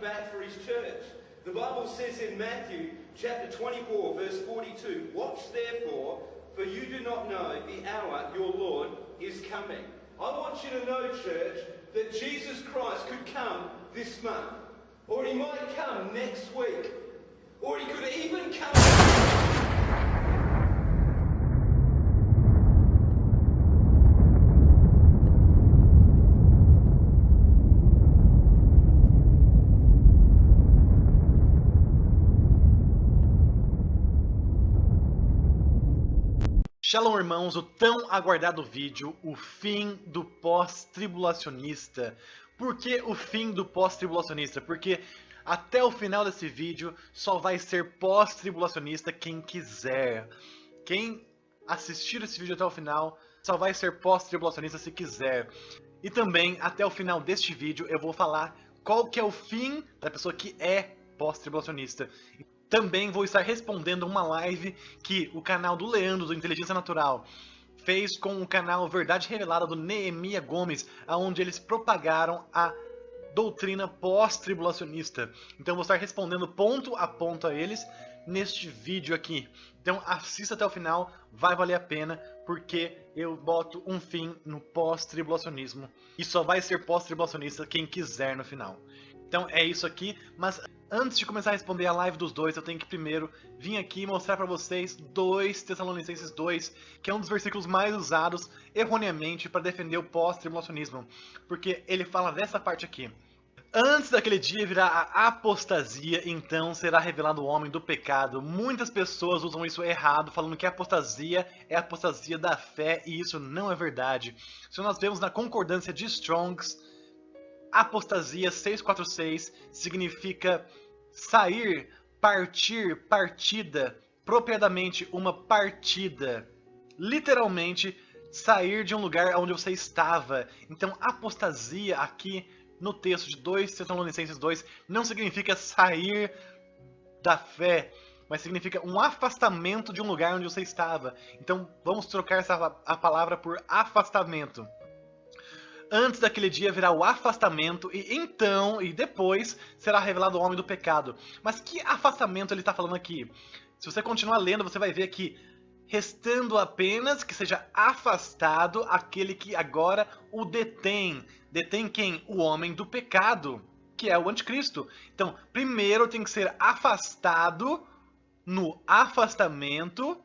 Back for his church. The Bible says in Matthew chapter 24 verse 42, watch therefore, for you do not know the hour your Lord is coming. I want you to know, church, that Jesus Christ could come this month, or he might come next week, or he could even come... Shalom, irmãos, o tão aguardado vídeo, o fim do pós-tribulacionista. Por que o fim do pós-tribulacionista? Porque até o final desse vídeo só vai ser pós-tribulacionista quem quiser. Quem assistir esse vídeo até o final só vai ser pós-tribulacionista se quiser. E também, até o final deste vídeo, eu vou falar qual que é o fim da pessoa que é pós-tribulacionista. Também vou estar respondendo uma live que o canal do Leandro, do Inteligência Natural, fez com o canal Verdade Revelada do Neemia Gomes, onde eles propagaram a doutrina pós-tribulacionista. Então vou estar respondendo ponto a ponto a eles neste vídeo aqui. Então assista até o final, vai valer a pena, porque eu boto um fim no pós-tribulacionismo. E só vai ser pós-tribulacionista quem quiser no final. Então é isso aqui, mas antes de começar a responder a live dos dois, eu tenho que primeiro vir aqui e mostrar para vocês 2 Tessalonicenses 2, que é um dos versículos mais usados erroneamente para defender o pós-tribulacionismo, porque ele fala dessa parte aqui. Antes daquele dia virá a apostasia, então será revelado o homem do pecado. Muitas pessoas usam isso errado, falando que a apostasia é a apostasia da fé, e isso não é verdade. Se nós vemos na concordância de Strong's, apostasia 646 significa sair, partir, partida, propriamente uma partida. Literalmente, sair de um lugar onde você estava. Então, apostasia aqui no texto de 2 Tessalonicenses 2 não significa sair da fé, mas significa um afastamento de um lugar onde você estava. Então, vamos trocar a palavra por afastamento. Antes daquele dia virá o afastamento, e então, e depois, será revelado o homem do pecado. Mas que afastamento ele está falando aqui? Se você continuar lendo, você vai ver que, restando apenas que seja afastado aquele que agora o detém. Detém quem? O homem do pecado, que é o anticristo. Então, primeiro tem que ser afastado, no afastamento,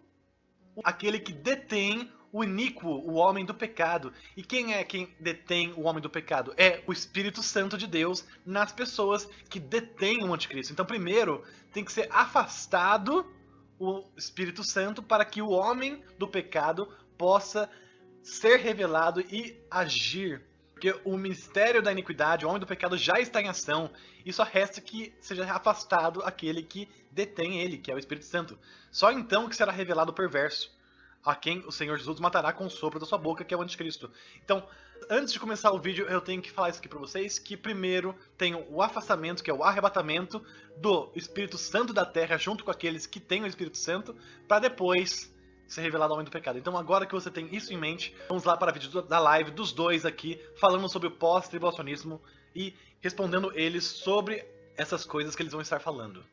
aquele que detém o iníquo, o homem do pecado. E quem é quem detém o homem do pecado? É o Espírito Santo de Deus nas pessoas que detêm o anticristo. Então, primeiro, tem que ser afastado o Espírito Santo para que o homem do pecado possa ser revelado e agir. Porque o mistério da iniquidade, o homem do pecado, já está em ação. E só resta que seja afastado aquele que detém ele, que é o Espírito Santo. Só então que será revelado o perverso, a quem o Senhor Jesus matará com o sopro da sua boca, que é o anticristo. Então, antes de começar o vídeo, eu tenho que falar isso aqui para vocês, que primeiro tem o afastamento, que é o arrebatamento do Espírito Santo da terra, junto com aqueles que têm o Espírito Santo, para depois ser revelado ao homem do pecado. Então, agora que você tem isso em mente, vamos lá para o vídeo da live dos dois aqui, falando sobre o pós-tribulacionismo e respondendo eles sobre essas coisas que eles vão estar falando.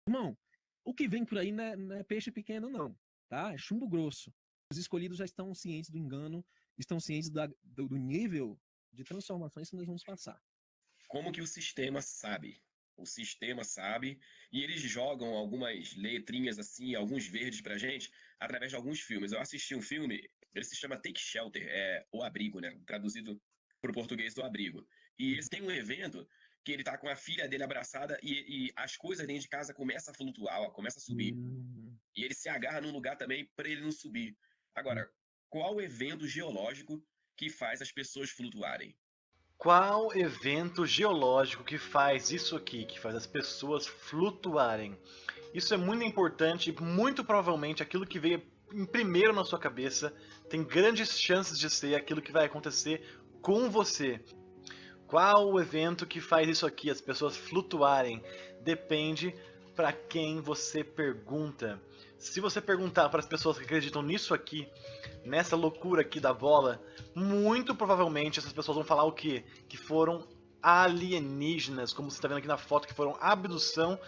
Irmão, o que vem por aí não é peixe pequeno, não, tá? É chumbo grosso. Os escolhidos já estão cientes do engano, estão cientes do nível de transformações que nós vamos passar. Como que o sistema sabe? O sistema sabe, e eles jogam algumas letrinhas assim, alguns verdes pra gente, através de alguns filmes. Eu assisti um filme, ele se chama Take Shelter, O Abrigo, né? Traduzido pro português, O Abrigo. E eles têm um evento que ele tá com a filha dele abraçada e as coisas dentro de casa começam a flutuar, ó, começa a subir. E ele se agarra num lugar também para ele não subir. Agora, qual evento geológico que faz as pessoas flutuarem? Qual evento geológico que faz isso aqui, que faz as pessoas flutuarem? Isso é muito importante e muito provavelmente aquilo que veio em primeiro na sua cabeça tem grandes chances de ser aquilo que vai acontecer com você. Qual o evento que faz isso aqui, as pessoas flutuarem? Depende para quem você pergunta. Se você perguntar para as pessoas que acreditam nisso aqui, nessa loucura aqui da bola, muito provavelmente essas pessoas vão falar o quê? Que foram alienígenas, como você está vendo aqui na foto, que foram abdução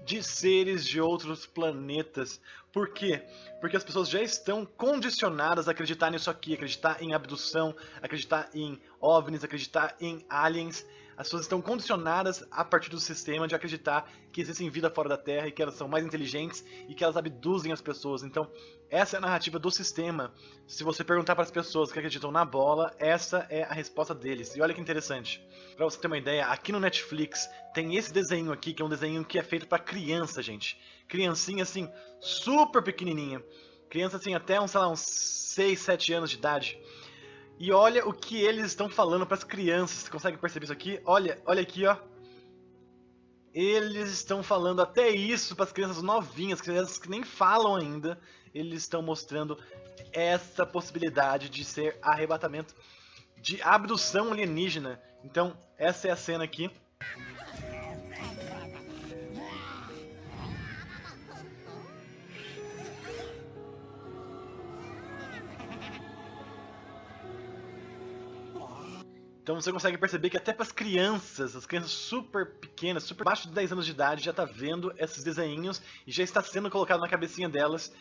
de seres de outros planetas. Por quê? Porque as pessoas já estão condicionadas a acreditar nisso aqui, acreditar em abdução, acreditar em OVNIs, acreditar em aliens. As pessoas estão condicionadas a partir do sistema de acreditar que existe vida fora da Terra e que elas são mais inteligentes e que elas abduzem as pessoas. Então, essa é a narrativa do sistema. Se você perguntar para as pessoas que acreditam na bola, essa é a resposta deles. E olha que interessante. Para você ter uma ideia, aqui no Netflix tem esse desenho aqui, que é um desenho que é feito para criança, gente. Criancinha assim, super pequenininha. Criança assim, até uns 6, 7 anos de idade. E olha o que eles estão falando para as crianças. Você consegue perceber isso aqui? Olha aqui, ó. Eles estão falando até isso para as crianças novinhas, crianças que nem falam ainda. Eles estão mostrando essa possibilidade de ser arrebatamento, de abdução alienígena. Então, essa é a cena aqui. Então você consegue perceber que até para as crianças super pequenas, super abaixo de 10 anos de idade, já está vendo esses desenhinhos e já está sendo colocado na cabecinha delas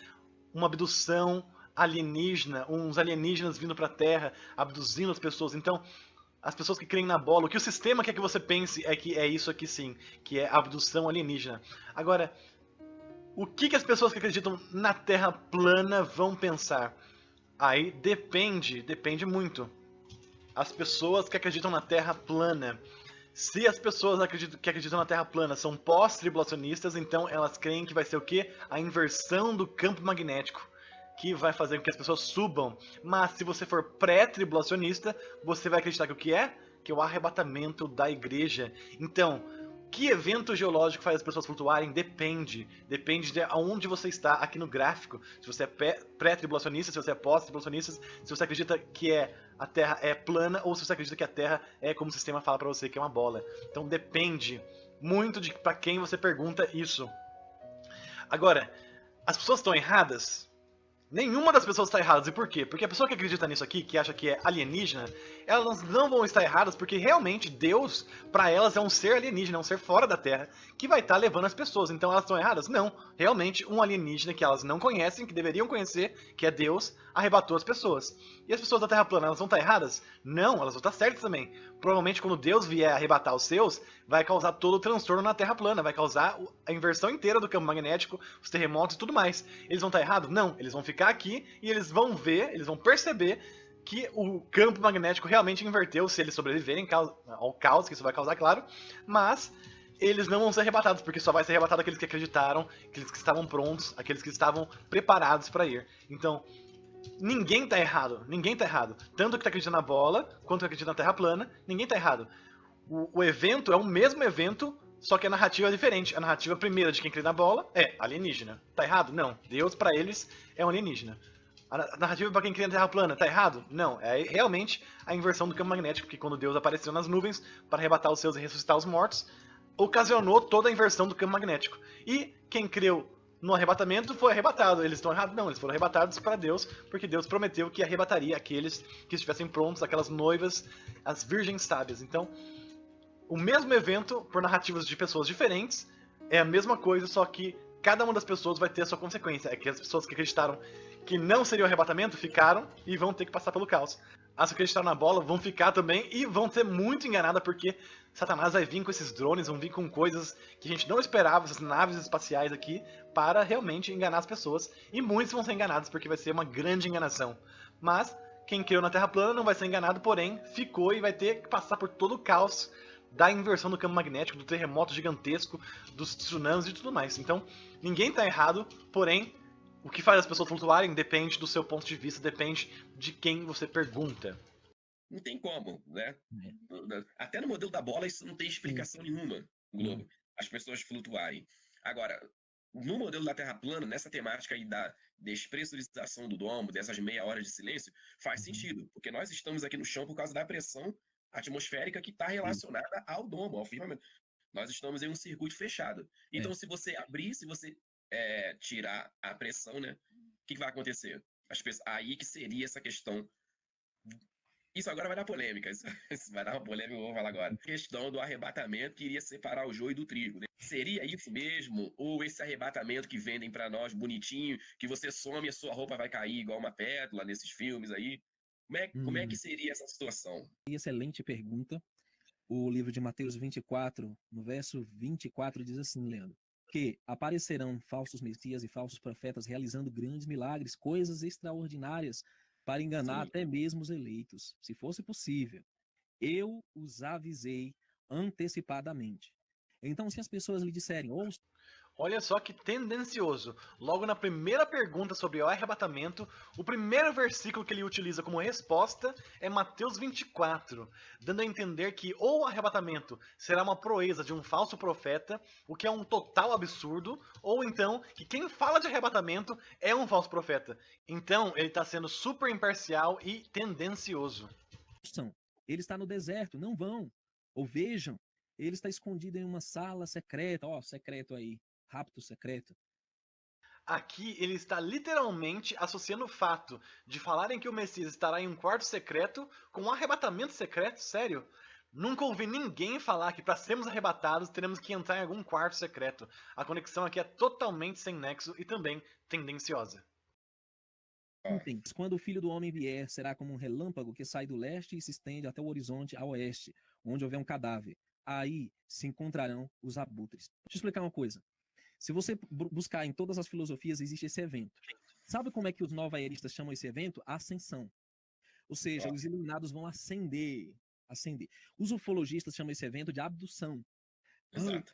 uma abdução alienígena, uns alienígenas vindo para a Terra, abduzindo as pessoas. Então, as pessoas que creem na bola, o que o sistema quer que você pense é que é isso aqui sim, que é abdução alienígena. Agora, o que as pessoas que acreditam na Terra plana vão pensar? Aí depende muito. As pessoas que acreditam na Terra plana. Se as pessoas que acreditam na Terra plana são pós-tribulacionistas, então elas creem que vai ser o quê? A inversão do campo magnético, que vai fazer com que as pessoas subam. Mas se você for pré-tribulacionista, você vai acreditar que o que é? Que é o arrebatamento da igreja. Então, que evento geológico faz as pessoas flutuarem? Depende de aonde você está aqui no gráfico. Se você é pré-tribulacionista, se você é pós-tribulacionista, se você acredita que a Terra é plana ou se você acredita que a Terra é como o sistema fala pra você, que é uma bola. Então depende muito de para quem você pergunta isso. Agora, as pessoas estão erradas? Nenhuma das pessoas está errada. E por quê? Porque a pessoa que acredita nisso aqui, que acha que é alienígena, elas não vão estar erradas porque realmente Deus, para elas, é um ser alienígena, é um ser fora da Terra, que vai estar levando as pessoas. Então elas estão erradas? Não. Realmente, um alienígena que elas não conhecem, que deveriam conhecer, que é Deus, arrebatou as pessoas. E as pessoas da Terra plana, elas vão estar erradas? Não, elas vão estar certas também. Provavelmente, quando Deus vier arrebatar os seus, vai causar todo o transtorno na Terra plana, vai causar a inversão inteira do campo magnético, os terremotos e tudo mais. Eles vão estar errados? Não. Eles vão ficar aqui e eles vão ver, eles vão perceber que o campo magnético realmente inverteu, se eles sobreviverem ao caos que isso vai causar, claro, mas eles não vão ser arrebatados, porque só vai ser arrebatado aqueles que acreditaram, aqueles que estavam prontos, aqueles que estavam preparados para ir. Então, ninguém tá errado. Tanto que tá acreditando na bola, quanto que acredita na Terra plana, ninguém tá errado. O evento é o mesmo evento, só que a narrativa é diferente. A narrativa primeira de quem crê na bola é alienígena. Tá errado? Não. Deus, pra eles, é um alienígena. A narrativa pra quem crê na Terra plana, tá errado? Não. É realmente a inversão do campo magnético, porque quando Deus apareceu nas nuvens para arrebatar os seus e ressuscitar os mortos, ocasionou toda a inversão do campo magnético. E quem creu no arrebatamento foi arrebatado. Eles estão errados? Não, eles foram arrebatados para Deus, porque Deus prometeu que arrebataria aqueles que estivessem prontos, aquelas noivas, as virgens sábias. Então, o mesmo evento, por narrativas de pessoas diferentes, é a mesma coisa, só que cada uma das pessoas vai ter a sua consequência. É que as pessoas que acreditaram que não seria o arrebatamento ficaram e vão ter que passar pelo caos. As que acreditaram na bola vão ficar também e vão ser muito enganadas, porque Satanás vai vir com esses drones, vão vir com coisas que a gente não esperava, essas naves espaciais aqui, para realmente enganar as pessoas. E muitos vão ser enganados, porque vai ser uma grande enganação. Mas quem creu na Terra plana não vai ser enganado, porém ficou e vai ter que passar por todo o caos da inversão do campo magnético, do terremoto gigantesco, dos tsunamis e tudo mais. Então, ninguém está errado, porém, o que faz as pessoas flutuarem depende do seu ponto de vista, depende de quem você pergunta. Não tem como, né? Até no modelo da bola isso não tem explicação nenhuma, Globo. As pessoas flutuarem. Agora, no modelo da Terra plana, nessa temática aí da despressurização do domo, dessas meia hora de silêncio, faz sentido, porque nós estamos aqui no chão por causa da pressão atmosférica que está relacionada ao domo, ao firmamento. Nós estamos em um circuito fechado. Então, se você abrir, se você tirar a pressão, né? O que vai acontecer? Aí que seria essa questão. Isso agora vai dar polêmica. Isso vai dar uma polêmica, eu vou falar agora. A questão do arrebatamento que iria separar o joio do trigo. Né? Seria isso mesmo? Ou esse arrebatamento que vendem para nós bonitinho, que você some e a sua roupa vai cair igual uma pétala nesses filmes aí? Como é que seria essa situação? Excelente pergunta. O livro de Mateus 24, no verso 24, diz assim, Leandro, que aparecerão falsos messias e falsos profetas realizando grandes milagres, coisas extraordinárias, para enganar até mesmo os eleitos. Se fosse possível, eu os avisei antecipadamente. Então, se as pessoas lhe disserem, Olha só que tendencioso. Logo na primeira pergunta sobre o arrebatamento, o primeiro versículo que ele utiliza como resposta é Mateus 24, dando a entender que ou o arrebatamento será uma proeza de um falso profeta, o que é um total absurdo, ou então que quem fala de arrebatamento é um falso profeta. Então ele está sendo super imparcial e tendencioso. Ele está no deserto, não vão. Ou vejam, ele está escondido em uma sala secreta, secreto aí. Rapto secreto. Aqui ele está literalmente associando o fato de falarem que o Messias estará em um quarto secreto com um arrebatamento secreto? Sério? Nunca ouvi ninguém falar que para sermos arrebatados teremos que entrar em algum quarto secreto. A conexão aqui é totalmente sem nexo e também tendenciosa. Quando o Filho do Homem vier, será como um relâmpago que sai do leste e se estende até o horizonte a oeste, onde houver um cadáver. Aí se encontrarão os abutres. Deixa eu explicar uma coisa. Se você buscar em todas as filosofias, existe esse evento. Sabe como é que os novaeristas chamam esse evento? Ascensão. Ou seja, os iluminados vão ascender. Os ufologistas chamam esse evento de abdução. Exato.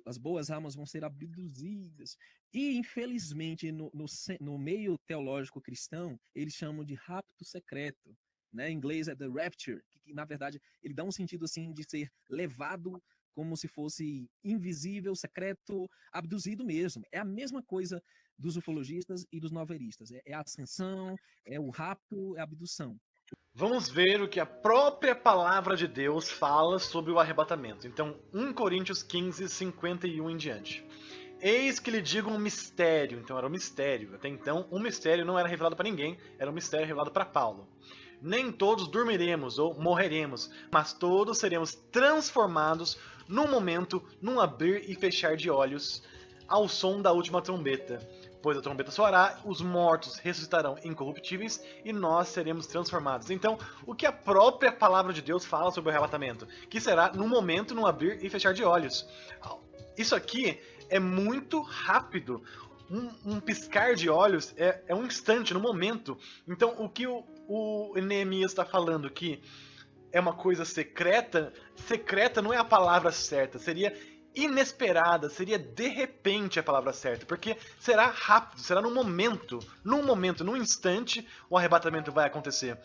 As boas almas vão ser abduzidas. E, infelizmente, no meio teológico cristão, eles chamam de rapto secreto. Né? Em inglês é the rapture, que na verdade ele dá um sentido assim de ser levado como se fosse invisível, secreto, abduzido mesmo. É a mesma coisa dos ufologistas e dos novelistas. É a ascensão, é o rapto, é a abdução. Vamos ver o que a própria palavra de Deus fala sobre o arrebatamento. Então, 1 Coríntios 15, 51 em diante. Eis que lhe digo um mistério. Então era um mistério. Até então, um mistério não era revelado para ninguém, era um mistério revelado para Paulo. Nem todos dormiremos ou morreremos, mas todos seremos transformados num momento, num abrir e fechar de olhos, ao som da última trombeta. Pois a trombeta soará, os mortos ressuscitarão incorruptíveis e nós seremos transformados. Então, o que a própria palavra de Deus fala sobre o arrebatamento? Que será num momento, num abrir e fechar de olhos. Isso aqui é muito rápido. Um piscar de olhos é um instante, no momento. Então, o que o Neemias está falando que é uma coisa secreta não é a palavra certa, seria inesperada, seria de repente a palavra certa, porque será rápido, será num momento, num instante, o arrebatamento vai acontecer.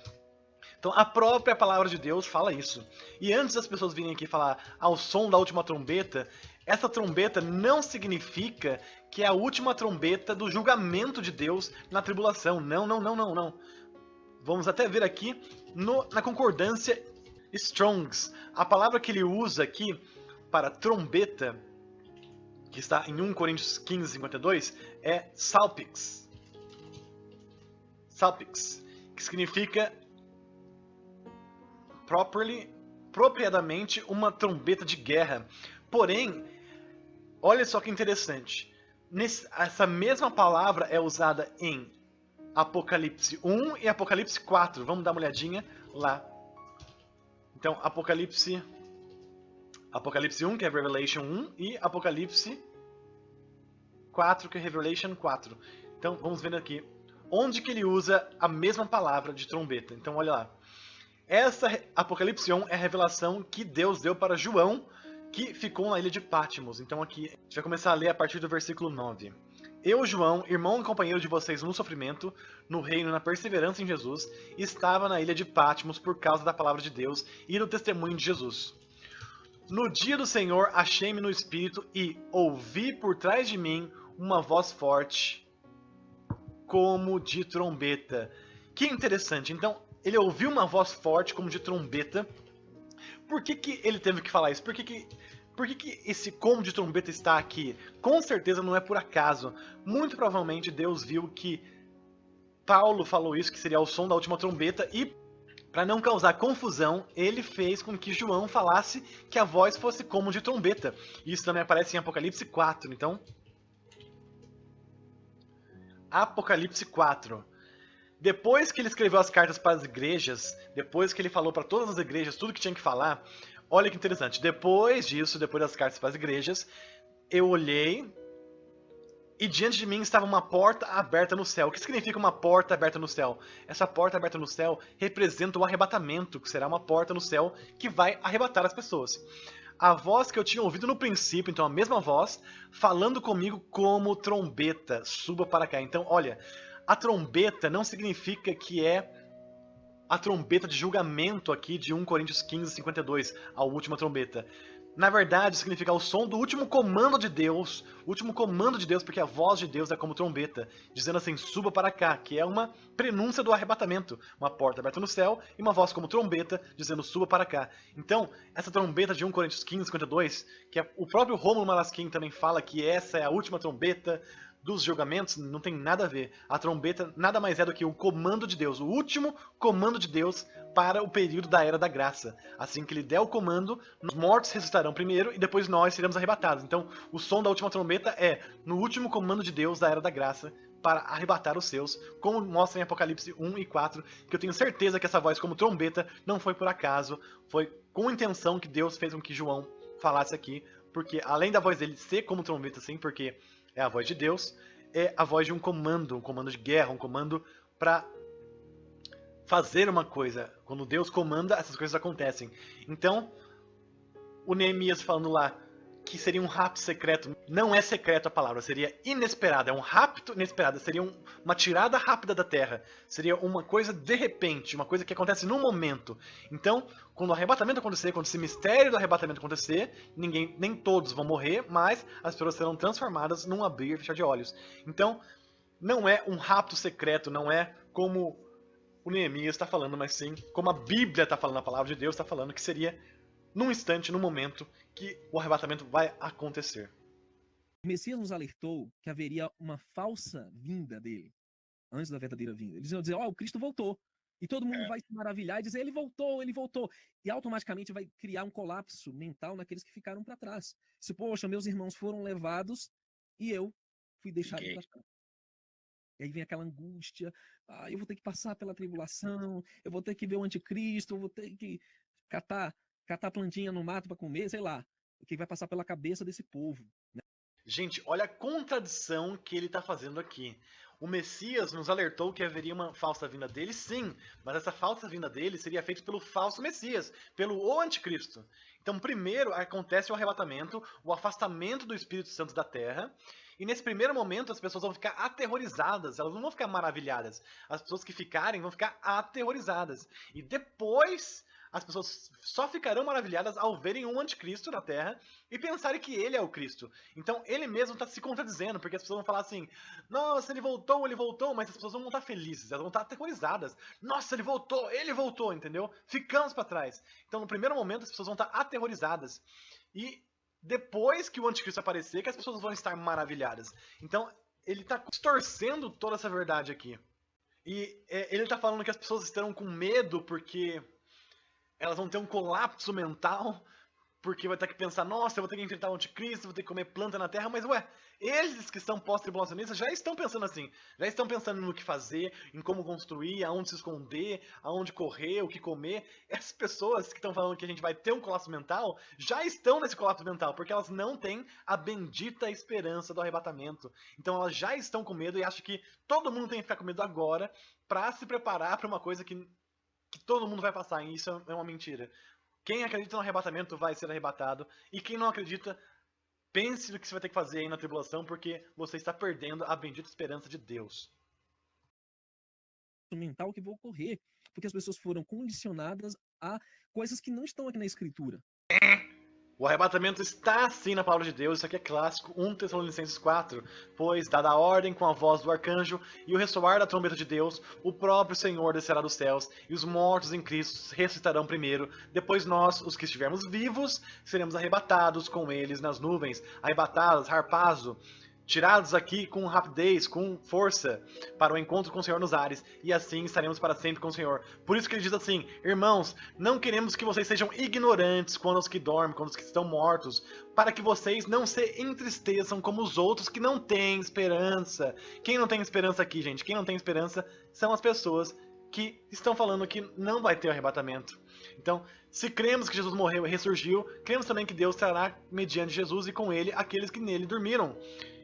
Então a própria palavra de Deus fala isso. E antes das pessoas virem aqui falar ao som da última trombeta, essa trombeta não significa que é a última trombeta do julgamento de Deus na tribulação. Não. Vamos até ver aqui na concordância Strongs. A palavra que ele usa aqui para trombeta, que está em 1 Coríntios 15, 52, é salpix. Salpix, que significa propriamente uma trombeta de guerra. Porém, olha só que interessante. Essa mesma palavra é usada em Apocalipse 1 e Apocalipse 4. Vamos dar uma olhadinha lá. Então, Apocalipse 1, que é Revelation 1, e Apocalipse 4, que é Revelation 4. Então, vamos ver aqui. Onde que ele usa a mesma palavra de trombeta? Então, olha lá. Essa Apocalipse 1 é a revelação que Deus deu para João, que ficou na ilha de Patmos. Então aqui a gente vai começar a ler a partir do versículo 9. Eu, João, irmão e companheiro de vocês no sofrimento, no reino e na perseverança em Jesus, estava na ilha de Patmos por causa da palavra de Deus e do testemunho de Jesus. No dia do Senhor achei-me no Espírito e ouvi por trás de mim uma voz forte, como de trombeta. Que interessante. Então, ele ouviu uma voz forte, como de trombeta. Por que ele teve que falar isso? Por que esse como de trombeta está aqui? Com certeza não é por acaso. Muito provavelmente Deus viu que Paulo falou isso, que seria o som da última trombeta, e para não causar confusão, ele fez com que João falasse que a voz fosse como de trombeta. Isso também aparece em Apocalipse 4, então... Apocalipse 4. Depois que ele escreveu as cartas para as igrejas, depois que ele falou para todas as igrejas tudo que tinha que falar, olha que interessante. Depois disso, depois das cartas para as igrejas, eu olhei e diante de mim estava uma porta aberta no céu. O que significa uma porta aberta no céu? Essa porta aberta no céu representa o arrebatamento, que será uma porta no céu que vai arrebatar as pessoas. A voz que eu tinha ouvido no princípio, então a mesma voz, falando comigo como trombeta, suba para cá. Então, olha, a trombeta não significa que é a trombeta de julgamento aqui de 1 Coríntios 15, 52, a última trombeta. Na verdade, significa o som do último comando de Deus, porque a voz de Deus é como trombeta, dizendo assim, suba para cá, que é uma prenúncia do arrebatamento, uma porta aberta no céu e uma voz como trombeta, dizendo suba para cá. Então, essa trombeta de 1 Coríntios 15, 52, que o próprio Rômulo Malasquim também fala que essa é a última trombeta dos julgamentos, não tem nada a ver. A trombeta nada mais é do que o comando de Deus, o último comando de Deus para o período da Era da Graça. Assim que ele der o comando, os mortos ressuscitarão primeiro e depois nós seremos arrebatados. Então, o som da última trombeta é no último comando de Deus da Era da Graça para arrebatar os seus, como mostra em Apocalipse 1 e 4, que eu tenho certeza que essa voz como trombeta não foi por acaso, foi com intenção que Deus fez com que João falasse aqui, porque além da voz dele ser como trombeta, sim, porque é a voz de Deus, é a voz de um comando de guerra, um comando para fazer uma coisa. Quando Deus comanda, essas coisas acontecem. Então, o Neemias falando lá que seria um rapto secreto, não é secreto a palavra, seria inesperado, é um rapto inesperado, seria uma tirada rápida da terra, seria uma coisa de repente, uma coisa que acontece num momento. Então, quando o arrebatamento acontecer, quando esse mistério do arrebatamento acontecer, nem todos vão morrer, mas as pessoas serão transformadas num abrir e fechar de olhos. Então, não é um rapto secreto, não é como o Neemias está falando, mas sim como a Bíblia está falando, a palavra de Deus está falando, que seria num instante, num momento, que o arrebatamento vai acontecer. O Messias nos alertou que haveria uma falsa vinda dele, antes da verdadeira vinda. Eles iam dizer, o Cristo voltou. E todo mundo vai se maravilhar e dizer, ele voltou. E automaticamente vai criar um colapso mental naqueles que ficaram para trás. Se, poxa, meus irmãos foram levados e eu fui deixado para trás. E aí vem aquela angústia, eu vou ter que passar pela tribulação, eu vou ter que ver o anticristo, eu vou ter que catar plantinha no mato para comer, sei lá, o que vai passar pela cabeça desse povo. Né? Gente, olha a contradição que ele está fazendo aqui. O Messias nos alertou que haveria uma falsa vinda dele, sim, mas essa falsa vinda dele seria feita pelo falso Messias, pelo anticristo. Então, primeiro acontece o arrebatamento, o afastamento do Espírito Santo da terra, e nesse primeiro momento as pessoas vão ficar aterrorizadas, elas não vão ficar maravilhadas. As pessoas que ficarem vão ficar aterrorizadas. E depois as pessoas só ficarão maravilhadas ao verem um anticristo na Terra e pensarem que ele é o Cristo. Então ele mesmo está se contradizendo, porque as pessoas vão falar assim, nossa, ele voltou, mas as pessoas não vão estar felizes, elas vão estar aterrorizadas. Nossa, ele voltou, entendeu? Ficamos para trás. Então no primeiro momento as pessoas vão estar aterrorizadas. E depois que o anticristo aparecer, que as pessoas vão estar maravilhadas. Então ele está distorcendo toda essa verdade aqui. E ele está falando que as pessoas estarão com medo porque elas vão ter um colapso mental, porque vai ter que pensar, nossa, eu vou ter que enfrentar o anticristo, vou ter que comer planta na terra, mas eles que são pós-tribulacionistas já estão pensando assim, já estão pensando no que fazer, em como construir, aonde se esconder, aonde correr, o que comer. Essas pessoas que estão falando que a gente vai ter um colapso mental, já estão nesse colapso mental, porque elas não têm a bendita esperança do arrebatamento. Então elas já estão com medo e acham que todo mundo tem que ficar com medo agora, para se preparar para uma coisa que que todo mundo vai passar, e isso é uma mentira. Quem acredita no arrebatamento vai ser arrebatado, e quem não acredita, pense no que você vai ter que fazer aí na tribulação, porque você está perdendo a bendita esperança de Deus. Mental que vai ocorrer, porque as pessoas foram condicionadas a coisas que não estão aqui na Escritura. O arrebatamento está sim na palavra de Deus, isso aqui é clássico, 1 Tessalonicenses 4, pois, dada a ordem com a voz do arcanjo e o ressoar da trombeta de Deus, o próprio Senhor descerá dos céus, e os mortos em Cristo ressuscitarão primeiro, depois nós, os que estivermos vivos, seremos arrebatados com eles nas nuvens, arrebatados, harpazo, tirados aqui com rapidez, com força, para o encontro com o Senhor nos ares, e assim estaremos para sempre com o Senhor. Por isso que ele diz assim: irmãos, não queremos que vocês sejam ignorantes quando os que dormem, quando os que estão mortos, para que vocês não se entristeçam como os outros que não têm esperança. Quem não tem esperança aqui, gente? Quem não tem esperança são as pessoas que estão falando que não vai ter o arrebatamento. Então, se cremos que Jesus morreu e ressurgiu, cremos também que Deus trará mediante Jesus e com ele aqueles que nele dormiram.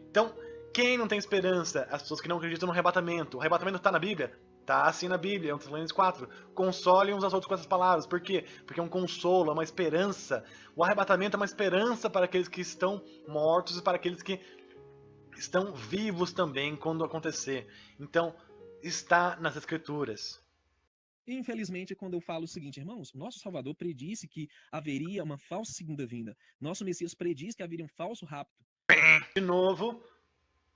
Então, quem não tem esperança? As pessoas que não acreditam no arrebatamento. O arrebatamento está na Bíblia? Está assim na Bíblia, 1 Tessalonicenses 4. Consolem uns aos outros com essas palavras. Por quê? Porque é um consolo, é uma esperança. O arrebatamento é uma esperança para aqueles que estão mortos e para aqueles que estão vivos também quando acontecer. Então, está nas Escrituras. Infelizmente, quando eu falo o seguinte, irmãos, nosso Salvador predisse que haveria uma falsa segunda vinda. Nosso Messias predisse que haveria um falso rapto. De novo,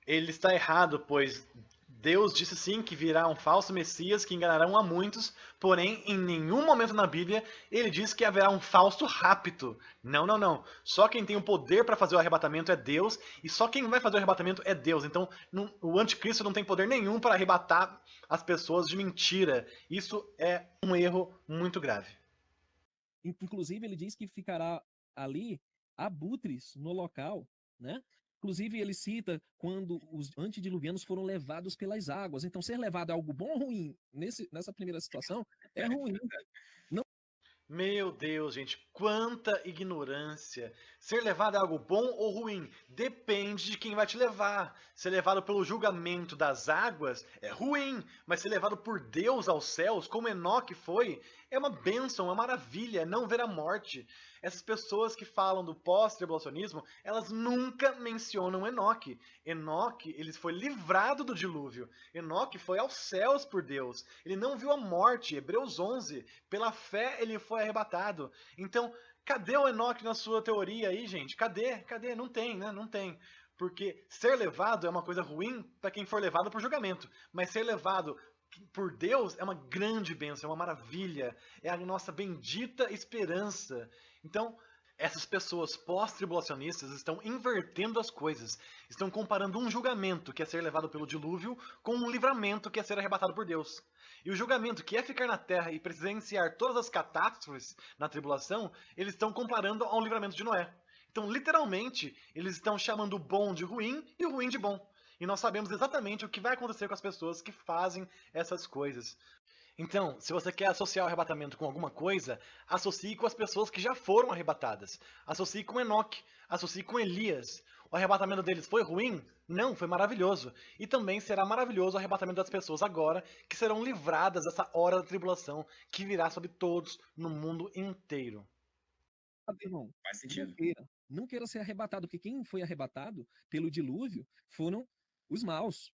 ele está errado, pois Deus disse sim que virá um falso Messias que enganarão a muitos, porém, em nenhum momento na Bíblia ele diz que haverá um falso rapto. Não, não, não. Só quem tem o poder para fazer o arrebatamento é Deus, e só quem vai fazer o arrebatamento é Deus. Então, o anticristo não tem poder nenhum para arrebatar as pessoas de mentira. Isso é um erro muito grave. Inclusive, ele diz que ficará ali abutres no local, né? Inclusive, ele cita quando os antediluvianos foram levados pelas águas. Então, ser levado é algo bom ou ruim? Nessa primeira situação, é ruim. Meu Deus, gente, quanta ignorância. Ser levado é algo bom ou ruim? Depende de quem vai te levar. Ser levado pelo julgamento das águas é ruim, mas ser levado por Deus aos céus, como Enoque foi, é uma bênção, é uma maravilha, é não ver a morte. Essas pessoas que falam do pós-tribulacionismo, elas nunca mencionam Enoque. Enoque, ele foi livrado do dilúvio. Enoque foi aos céus por Deus. Ele não viu a morte. Hebreus 11. Pela fé ele foi arrebatado. Então, cadê o Enoque na sua teoria aí, gente? Cadê? Cadê? Não tem, né? Não tem. Porque ser levado é uma coisa ruim para quem for levado por julgamento. Mas ser levado por Deus é uma grande bênção, é uma maravilha. É a nossa bendita esperança. Então, essas pessoas pós-tribulacionistas estão invertendo as coisas. Estão comparando um julgamento, que é ser levado pelo dilúvio, com um livramento, que é ser arrebatado por Deus. E o julgamento, que é ficar na terra e presenciar todas as catástrofes na tribulação, eles estão comparando ao livramento de Noé. Então, literalmente, eles estão chamando o bom de ruim e o ruim de bom. E nós sabemos exatamente o que vai acontecer com as pessoas que fazem essas coisas. Então, se você quer associar o arrebatamento com alguma coisa, associe com as pessoas que já foram arrebatadas. Associe com Enoque, associe com Elias. O arrebatamento deles foi ruim? Não, foi maravilhoso. E também será maravilhoso o arrebatamento das pessoas agora, que serão livradas dessa hora da tribulação que virá sobre todos no mundo inteiro. Irmão, Faz sentido. não queira ser arrebatado, porque quem foi arrebatado pelo dilúvio foram os maus.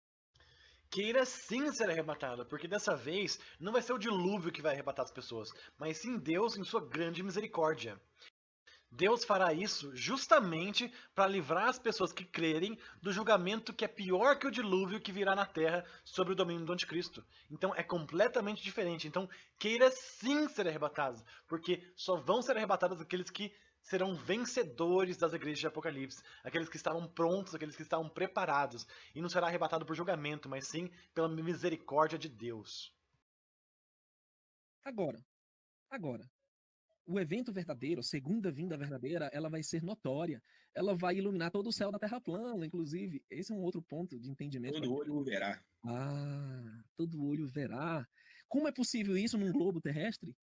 Queira sim ser arrebatado, porque dessa vez não vai ser o dilúvio que vai arrebatar as pessoas, mas sim Deus em sua grande misericórdia. Deus fará isso justamente para livrar as pessoas que crerem do julgamento que é pior que o dilúvio que virá na terra sobre o domínio do anticristo. Então é completamente diferente. Então queira sim ser arrebatado, porque só vão ser arrebatados aqueles que serão vencedores das igrejas de Apocalipse, aqueles que estavam prontos, aqueles que estavam preparados, e não será arrebatado por julgamento, mas sim pela misericórdia de Deus. Agora, o evento verdadeiro, a segunda vinda verdadeira, ela vai ser notória. Ela vai iluminar todo o céu da Terra plana, inclusive. Esse é um outro ponto de entendimento. Todo olho o verá. Todo olho verá. Como é possível isso num globo terrestre?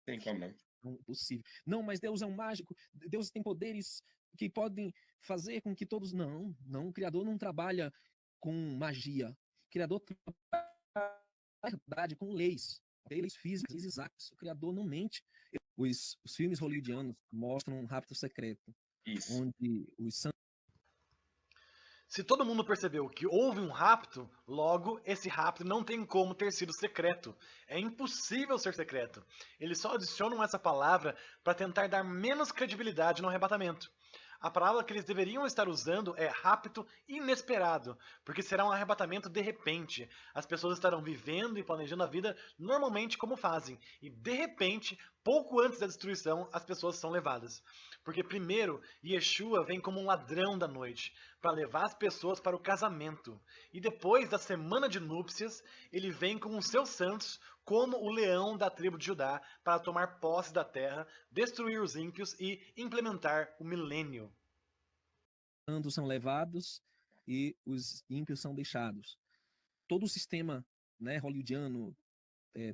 Tem como não. Não é possível. Não, mas Deus é um mágico. Deus tem poderes que podem fazer com que todos... Não. O Criador não trabalha com magia. O Criador trabalha com leis. leis físicas exatas. O Criador não mente. Os filmes hollywoodianos mostram um rapto secreto, Isso. onde os santos Se todo mundo percebeu que houve um rapto, logo esse rapto não tem como ter sido secreto. É impossível ser secreto. Eles só adicionam essa palavra para tentar dar menos credibilidade no arrebatamento. A palavra que eles deveriam estar usando é rapto inesperado, porque será um arrebatamento de repente. As pessoas estarão vivendo e planejando a vida normalmente como fazem, e de repente, pouco antes da destruição, as pessoas são levadas. Porque primeiro, Yeshua vem como um ladrão da noite, para levar as pessoas para o casamento. E depois da semana de núpcias, ele vem com os seus santos, como o leão da tribo de Judá, para tomar posse da terra, destruir os ímpios e implementar o milênio. são levados e os ímpios são deixados. Todo o sistema, né, hollywoodiano,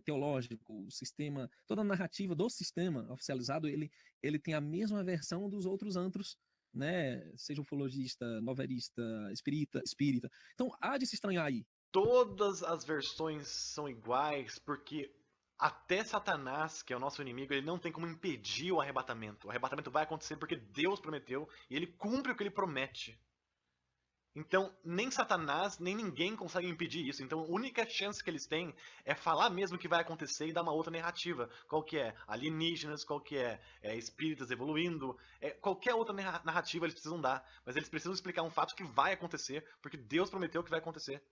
teológico, o sistema, toda a narrativa do sistema oficializado, ele tem a mesma versão dos outros antros, né? Seja ufologista, novelista, espírita. Então, há de se estranhar aí. Todas as versões são iguais, porque até Satanás, que é o nosso inimigo, ele não tem como impedir o arrebatamento. O arrebatamento vai acontecer porque Deus prometeu e ele cumpre o que ele promete. Então, nem Satanás, nem ninguém consegue impedir isso. Então, a única chance que eles têm é falar mesmo que vai acontecer e dar uma outra narrativa. Qual que é? Alienígenas, qual que é? Espíritas evoluindo. Qualquer outra narrativa eles precisam dar. Mas eles precisam explicar um fato que vai acontecer, porque Deus prometeu que vai acontecer.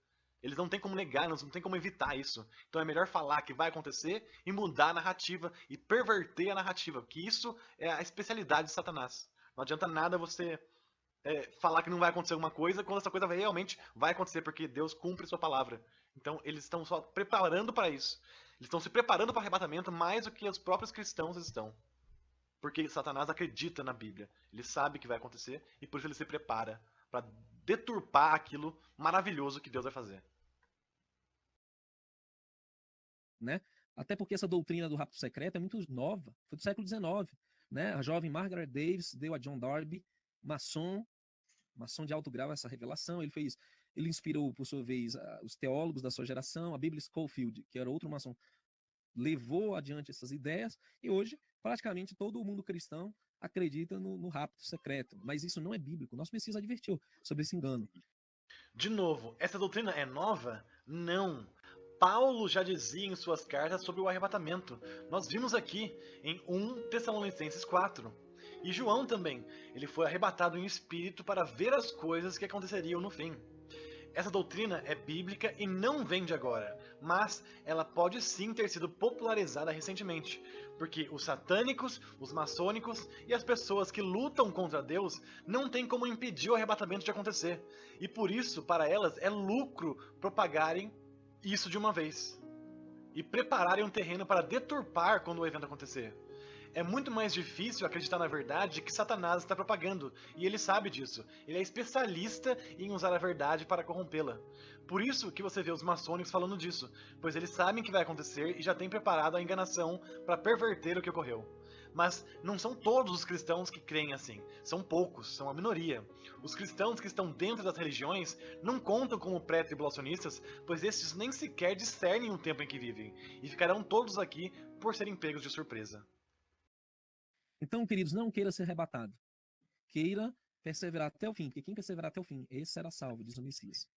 Eles não têm como negar, não tem como evitar isso. Então é melhor falar que vai acontecer e mudar a narrativa e perverter a narrativa, que isso é a especialidade de Satanás. Não adianta nada você falar que não vai acontecer alguma coisa quando essa coisa realmente vai acontecer, porque Deus cumpre sua palavra. Então eles estão só preparando para isso. Eles estão se preparando para o arrebatamento mais do que os próprios cristãos estão. Porque Satanás acredita na Bíblia. Ele sabe que vai acontecer e por isso ele se prepara para deturpar aquilo maravilhoso que Deus vai fazer. Né? Até porque essa doutrina do rapto secreto é muito nova, foi do século XIX. Né? A jovem Margaret Davis deu a John Darby, maçom de alto grau, essa revelação. Ele inspirou, por sua vez, os teólogos da sua geração. A Bíblia Schofield, que era outro maçom, levou adiante essas ideias, e hoje praticamente todo mundo cristão acredita no rapto secreto. Mas isso não é bíblico. Nosso Messias advertiu sobre esse engano. De novo, essa doutrina é nova? Não. Paulo já dizia em suas cartas sobre o arrebatamento. Nós vimos aqui em 1 Tessalonicenses 4. E João também. Ele foi arrebatado em espírito para ver as coisas que aconteceriam no fim. Essa doutrina é bíblica e não vem de agora, mas ela pode sim ter sido popularizada recentemente, porque os satânicos, os maçônicos e as pessoas que lutam contra Deus não têm como impedir o arrebatamento de acontecer. E por isso, para elas, é lucro propagarem isso de uma vez e prepararem um terreno para deturpar quando o evento acontecer. É muito mais difícil acreditar na verdade que Satanás está propagando, e ele sabe disso. Ele é especialista em usar a verdade para corrompê-la. Por isso que você vê os maçônicos falando disso, pois eles sabem que vai acontecer e já têm preparado a enganação para perverter o que ocorreu. Mas não são todos os cristãos que creem assim. São poucos, são a minoria. Os cristãos que estão dentro das religiões não contam como pré-tribulacionistas, pois estes nem sequer discernem o tempo em que vivem, e ficarão todos aqui por serem pegos de surpresa. Então, queridos, não queira ser arrebatado. Queira perseverar até o fim, porque quem perseverar até o fim, esse será salvo, diz o Messias.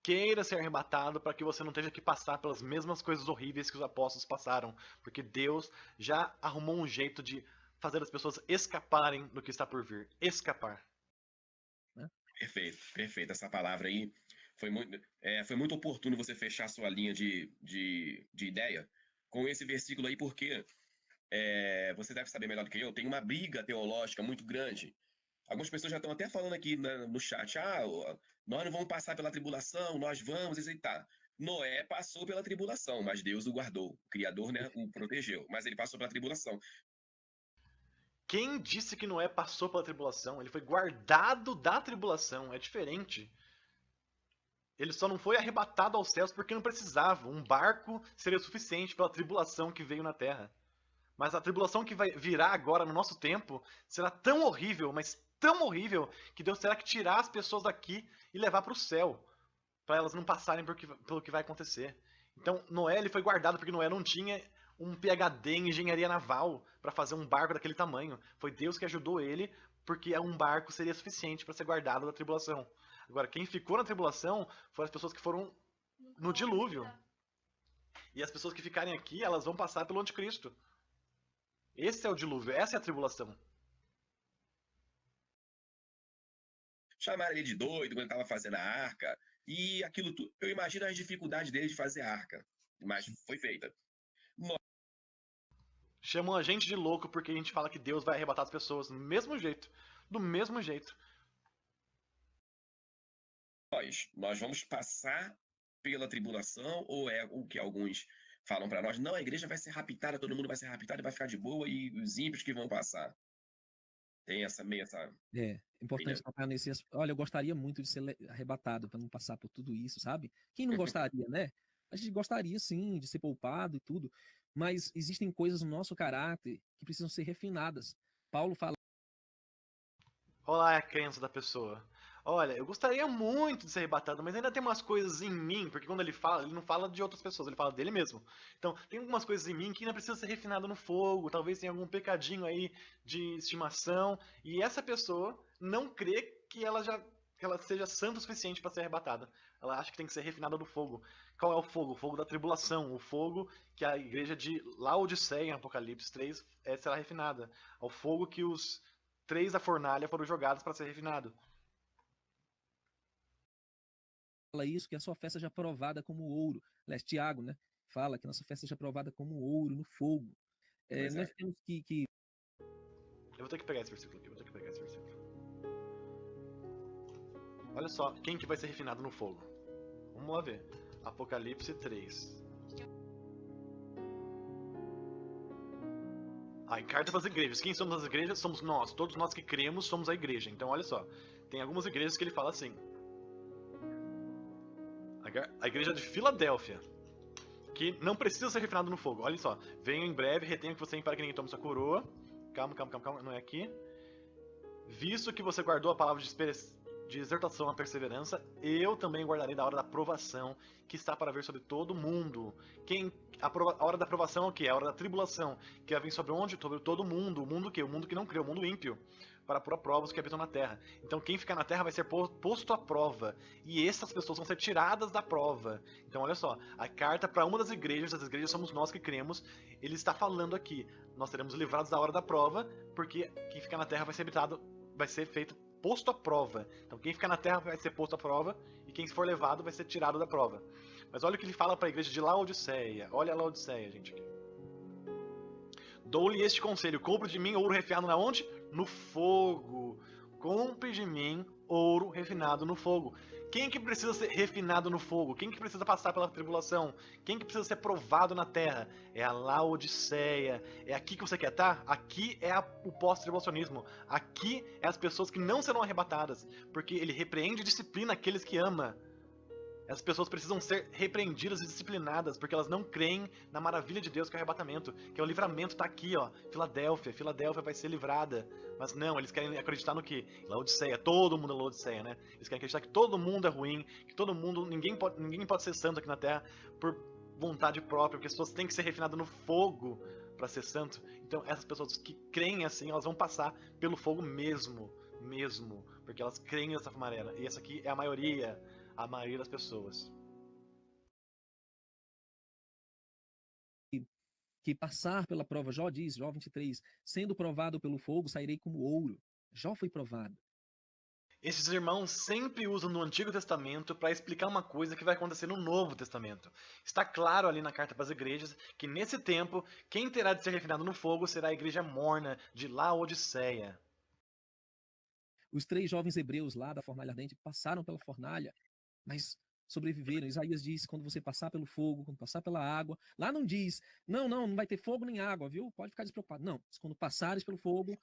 Queira ser arrebatado para que você não tenha que passar pelas mesmas coisas horríveis que os apóstolos passaram, porque Deus já arrumou um jeito de fazer as pessoas escaparem do que está por vir. Escapar. Perfeito, perfeito. Essa palavra aí foi muito oportuno você fechar sua linha de ideia com esse versículo aí, porque você deve saber melhor do que eu, tem uma briga teológica muito grande. Algumas pessoas já estão até falando aqui no chat, nós não vamos passar pela tribulação, nós vamos, e tá. Noé passou pela tribulação, mas Deus o guardou. O Criador, né, o protegeu, mas ele passou pela tribulação. Quem disse que Noé passou pela tribulação? Ele foi guardado da tribulação, é diferente. Ele só não foi arrebatado aos céus porque não precisava. Um barco seria suficiente pela tribulação que veio na terra. Mas a tribulação que vai virar agora no nosso tempo será tão horrível, mas tão horrível, que Deus terá que tirar as pessoas daqui e levar para o céu, para elas não passarem pelo que vai acontecer. Então, Noé ele foi guardado porque Noé não tinha um PhD em engenharia naval para fazer um barco daquele tamanho. Foi Deus que ajudou ele, porque um barco seria suficiente para ser guardado da tribulação. Agora, quem ficou na tribulação foram as pessoas que foram no dilúvio. E as pessoas que ficarem aqui, elas vão passar pelo anticristo. Esse é o dilúvio, essa é a tribulação. Chamaram ele de doido quando estava fazendo a arca. E aquilo tudo. Eu imagino as dificuldades dele de fazer a arca. Mas foi feita. Chamam a gente de louco porque a gente fala que Deus vai arrebatar as pessoas do mesmo jeito. Do mesmo jeito. Nós vamos passar pela tribulação, ou é o que alguns falam para nós? Não, a igreja vai ser raptada, todo mundo vai ser raptado e vai ficar de boa, e os ímpios que vão passar. Tem essa meia, sabe? É importante tocar nesse. Olha, eu gostaria muito de ser arrebatado para não passar por tudo isso, sabe? Quem não gostaria, né? A gente gostaria sim de ser poupado e tudo, mas existem coisas no nosso caráter que precisam ser refinadas. Paulo fala. Olha a crença da pessoa. Olha, eu gostaria muito de ser arrebatado, mas ainda tem umas coisas em mim, porque quando ele fala, ele não fala de outras pessoas, ele fala dele mesmo. Então, tem algumas coisas em mim que ainda precisa ser refinado no fogo, talvez tenha algum pecadinho aí de estimação, e essa pessoa não crê que ela seja santa o suficiente para ser arrebatada. Ela acha que tem que ser refinada no fogo. Qual é o fogo? O fogo da tribulação, o fogo que a igreja de Laodiceia, em Apocalipse 3, será refinada. O fogo que os 3 da fornalha foram jogados para ser refinado. Fala isso, que a sua fé seja provada como ouro. Aliás, Tiago, né? Fala que a nossa fé seja provada como ouro no fogo. Nós temos que. Eu vou ter que pegar esse versículo aqui, Olha só, quem que vai ser refinado no fogo? Vamos lá ver. Apocalipse 3. Em carta para as igrejas. Quem somos as igrejas? Somos nós. Todos nós que cremos somos a igreja. Então, olha só. Tem algumas igrejas que ele fala assim. A igreja de Filadélfia, que não precisa ser refinado no fogo. Olha só. Venho em breve, retenha que você tem para que ninguém tome sua coroa. Calma. Não é aqui. Visto que você guardou a palavra de exortação à perseverança, eu também guardarei da hora da provação, que está para vir sobre todo mundo. A hora da provação é o quê? A hora da tribulação, que vai vir sobre onde? Sobre todo mundo. O mundo que? O mundo que não crê, o mundo ímpio. Para pôr a prova os que habitam na terra. Então quem ficar na terra vai ser posto à prova. E essas pessoas vão ser tiradas da prova. Então olha só, a carta para uma das igrejas somos nós que cremos, ele está falando aqui, nós seremos livrados da hora da prova, porque quem ficar na terra vai ser feito posto à prova. Então quem ficar na terra vai ser posto à prova, e quem for levado vai ser tirado da prova. Mas olha o que ele fala para a igreja de Laodiceia. Olha a Laodiceia, gente. Aqui. Dou-lhe este conselho: compre de mim ouro refinado na onde? No fogo. Compre de mim ouro refinado no fogo. Quem que precisa ser refinado no fogo? Quem que precisa passar pela tribulação? Quem que precisa ser provado na terra? É a Laodiceia. É aqui que você quer estar? Aqui é o pós-tribulacionismo. Aqui é as pessoas que não serão arrebatadas, porque ele repreende e disciplina aqueles que ama. As pessoas precisam ser repreendidas e disciplinadas, porque elas não creem na maravilha de Deus, que é o arrebatamento, que é o livramento. Está aqui, ó, Filadélfia vai ser livrada. Mas não, eles querem acreditar no que? Laodiceia, todo mundo é Laodiceia, né? Eles querem acreditar que todo mundo é ruim, que todo mundo, ninguém pode ser santo aqui na Terra por vontade própria, porque as pessoas têm que ser refinadas no fogo para ser santo. Então essas pessoas que creem assim, elas vão passar pelo fogo mesmo, porque elas creem dessa maneira. E essa aqui é a maioria das pessoas. Que passar pela prova, Jó diz, Jó 23, sendo provado pelo fogo, sairei como ouro. Jó foi provado. Esses irmãos sempre usam no Antigo Testamento para explicar uma coisa que vai acontecer no Novo Testamento. Está claro ali na carta para as igrejas que nesse tempo, quem terá de ser refinado no fogo será a igreja morna de Laodiceia. Os 3 jovens hebreus lá da fornalha ardente passaram pela fornalha, mas sobreviveram. Isaías diz, quando você passar pelo fogo, quando passar pela água, lá não diz, não vai ter fogo nem água, viu? Pode ficar despreocupado. Não, quando passares pelo fogo,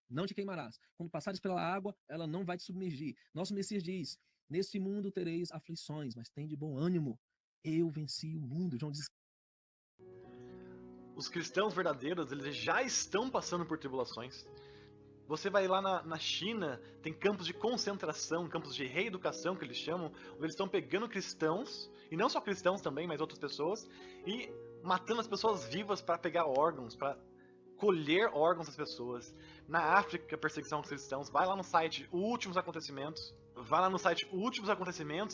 não te queimarás. Quando passares pela água, ela não vai te submergir. Nosso Messias diz, neste mundo tereis aflições, mas tem de bom ânimo. Eu venci o mundo. João diz. Os cristãos verdadeiros, eles já estão passando por tribulações. Você vai lá na China, tem campos de concentração, campos de reeducação que eles chamam, onde eles estão pegando cristãos e não só cristãos também, mas outras pessoas, e matando as pessoas vivas para pegar órgãos, para colher órgãos das pessoas. Na África, perseguição aos cristãos, vai lá no site Últimos Acontecimentos,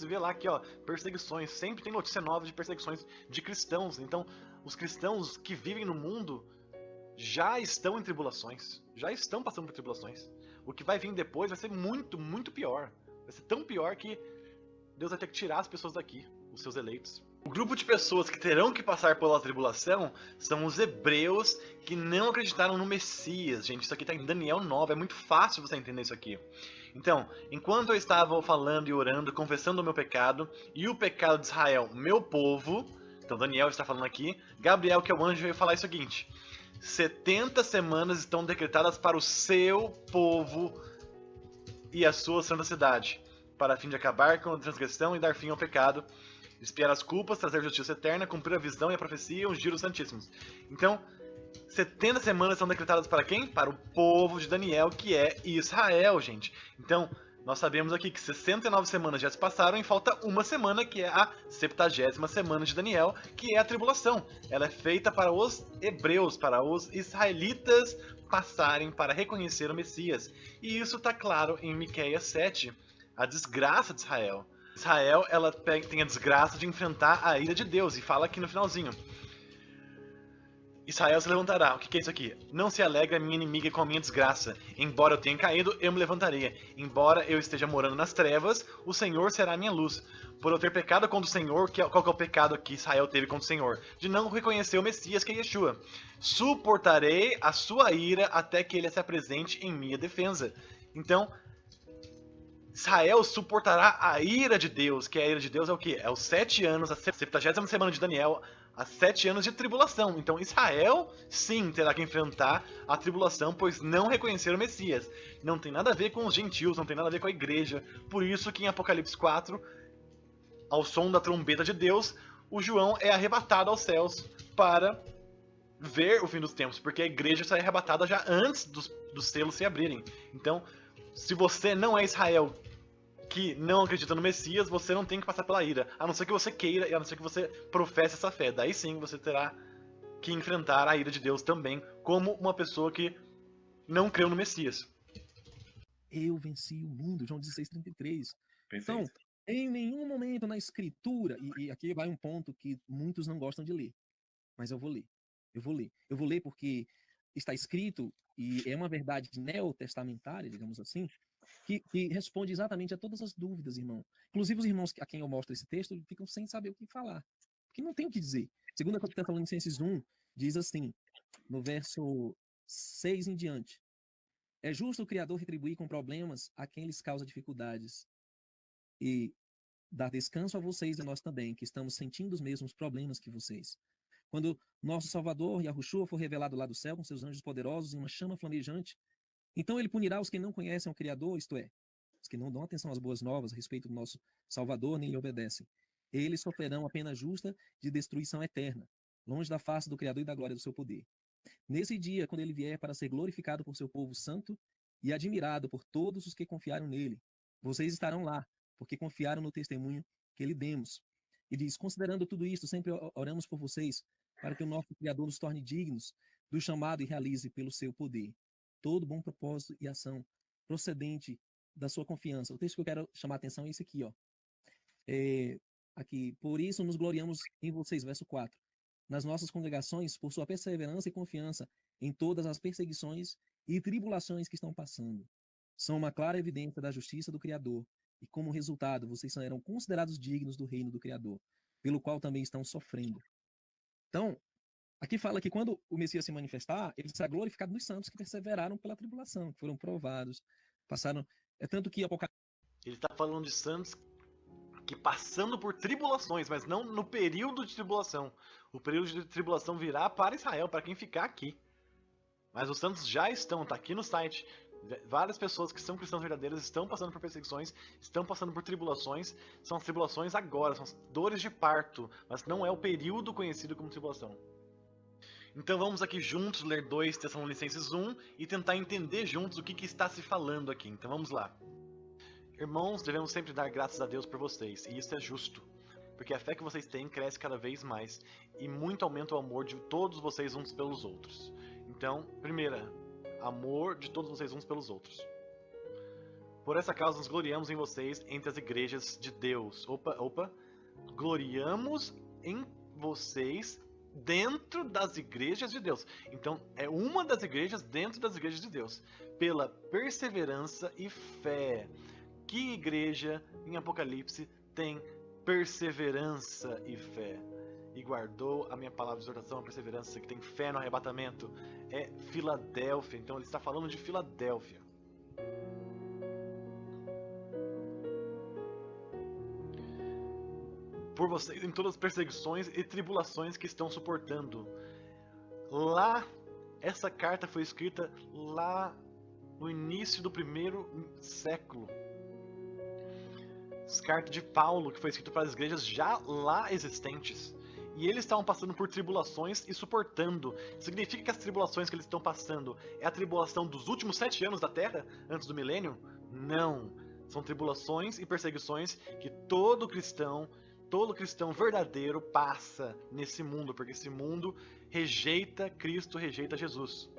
e vê lá que, ó, perseguições, sempre tem notícia nova de perseguições de cristãos. Então, os cristãos que vivem no mundo já estão em tribulações, já estão passando por tribulações. O que vai vir depois vai ser muito, muito pior. Vai ser tão pior que Deus vai ter que tirar as pessoas daqui, os seus eleitos. O grupo de pessoas que terão que passar pela tribulação são os hebreus que não acreditaram no Messias. Gente, isso aqui está em Daniel 9, é muito fácil você entender isso aqui. Então, enquanto eu estava falando e orando, confessando o meu pecado e o pecado de Israel, meu povo, então Daniel está falando aqui, Gabriel, que é o anjo, veio falar o seguinte: 70 semanas estão decretadas para o seu povo e a sua santa cidade, para a fim de acabar com a transgressão e dar fim ao pecado, expiar as culpas, trazer justiça eterna, cumprir a visão e a profecia e ungir os santíssimos. Então, 70 semanas são decretadas para quem? Para o povo de Daniel, que é Israel, gente. Então, nós sabemos aqui que 69 semanas já se passaram e falta uma semana, que é a 70ª semana de Daniel, que é a tribulação. Ela é feita para os hebreus, para os israelitas passarem para reconhecer o Messias. E isso está claro em Miqueias 7, a desgraça de Israel. Israel, ela tem a desgraça de enfrentar a ira de Deus, e fala aqui no finalzinho: Israel se levantará. O que é isso aqui? Não se alegra minha inimiga com a minha desgraça. Embora eu tenha caído, eu me levantarei. Embora eu esteja morando nas trevas, o Senhor será a minha luz. Por eu ter pecado contra o Senhor, qual que é o pecado que Israel teve contra o Senhor? De não reconhecer o Messias, que é Yeshua. Suportarei a sua ira até que ele se apresente em minha defesa. Então, Israel suportará a ira de Deus, que a ira de Deus é o quê? É os 7 anos, a 70ª semana de Daniel, há 7 anos de tribulação. Então Israel, sim, terá que enfrentar a tribulação, pois não reconheceram o Messias. Não tem nada a ver com os gentios, não tem nada a ver com a igreja. Por isso que em Apocalipse 4, ao som da trombeta de Deus, o João é arrebatado aos céus para ver o fim dos tempos, porque a igreja será arrebatada já antes dos selos se abrirem. Então, se você não é Israel que não acredita no Messias, você não tem que passar pela ira, a não ser que você queira e a não ser que você professe essa fé. Daí sim você terá que enfrentar a ira de Deus também, como uma pessoa que não creu no Messias. Eu venci o mundo, João 16:33. Perfeito. Então, em nenhum momento na escritura, e aqui vai um ponto que muitos não gostam de ler, mas eu vou ler. Eu vou ler porque está escrito, e é uma verdade neotestamentária, digamos assim, que responde exatamente a todas as dúvidas, irmão. Inclusive os irmãos a quem eu mostro esse texto ficam sem saber o que falar, porque não tem o que dizer. 2 Tessalonicenses 1 diz assim, no verso 6 em diante: é justo o Criador retribuir com problemas a quem lhes causa dificuldades e dar descanso a vocês e a nós também, que estamos sentindo os mesmos problemas que vocês. Quando nosso Salvador, Yahushua, for revelado lá do céu com seus anjos poderosos em uma chama flamejante, então ele punirá os que não conhecem o Criador, isto é, os que não dão atenção às boas novas a respeito do nosso Salvador nem lhe obedecem. Eles sofrerão a pena justa de destruição eterna, longe da face do Criador e da glória do seu poder. Nesse dia, quando ele vier para ser glorificado por seu povo santo e admirado por todos os que confiaram nele, vocês estarão lá, porque confiaram no testemunho que lhe demos. E diz: considerando tudo isto, sempre oramos por vocês, para que o nosso Criador nos torne dignos do chamado e realize pelo seu poder todo bom propósito e ação procedente da sua confiança. O texto que eu quero chamar a atenção é esse aqui, ó. Aqui, por isso nos gloriamos em vocês, verso 4. Nas nossas congregações, por sua perseverança e confiança em todas as perseguições e tribulações que estão passando. São uma clara evidência da justiça do Criador, e como resultado, vocês serão considerados dignos do reino do Criador, pelo qual também estão sofrendo. Então, aqui fala que quando o Messias se manifestar, ele será glorificado nos santos que perseveraram pela tribulação, que foram provados, passaram... É tanto que Apocalipse... Ele está falando de santos que passando por tribulações, mas não no período de tribulação. O período de tribulação virá para Israel, para quem ficar aqui. Mas os santos já estão, está aqui no site. Várias pessoas que são cristãos verdadeiros estão passando por perseguições, estão passando por tribulações. São as tribulações agora, são as dores de parto, mas não é o período conhecido como tribulação. Então vamos aqui juntos ler 2 Tessalonicenses 1 e tentar entender juntos o que está se falando aqui. Então vamos lá. Irmãos, devemos sempre dar graças a Deus por vocês, e isso é justo, porque a fé que vocês têm cresce cada vez mais e muito aumenta o amor de todos vocês uns pelos outros. Então, primeira, amor de todos vocês uns pelos outros. Por essa causa nos gloriamos em vocês entre as igrejas de Deus. Gloriamos em vocês dentro das igrejas de Deus. Então, é uma das igrejas dentro das igrejas de Deus. Pela perseverança e fé. Que igreja em Apocalipse tem perseverança e fé? E guardou a minha palavra de exortação, a perseverança, que tem fé no arrebatamento? É Filadélfia. Então, ele está falando de Filadélfia. Por vocês em todas as perseguições e tribulações que estão suportando. Lá, essa carta foi escrita lá no início do primeiro século. Essa carta de Paulo, que foi escrita para as igrejas já lá existentes. E eles estavam passando por tribulações e suportando. Significa que as tribulações que eles estão passando é a tribulação dos últimos 7 anos da Terra, antes do milênio? Não. São tribulações e perseguições que todo cristão verdadeiro passa nesse mundo, porque esse mundo rejeita Cristo, rejeita Jesus.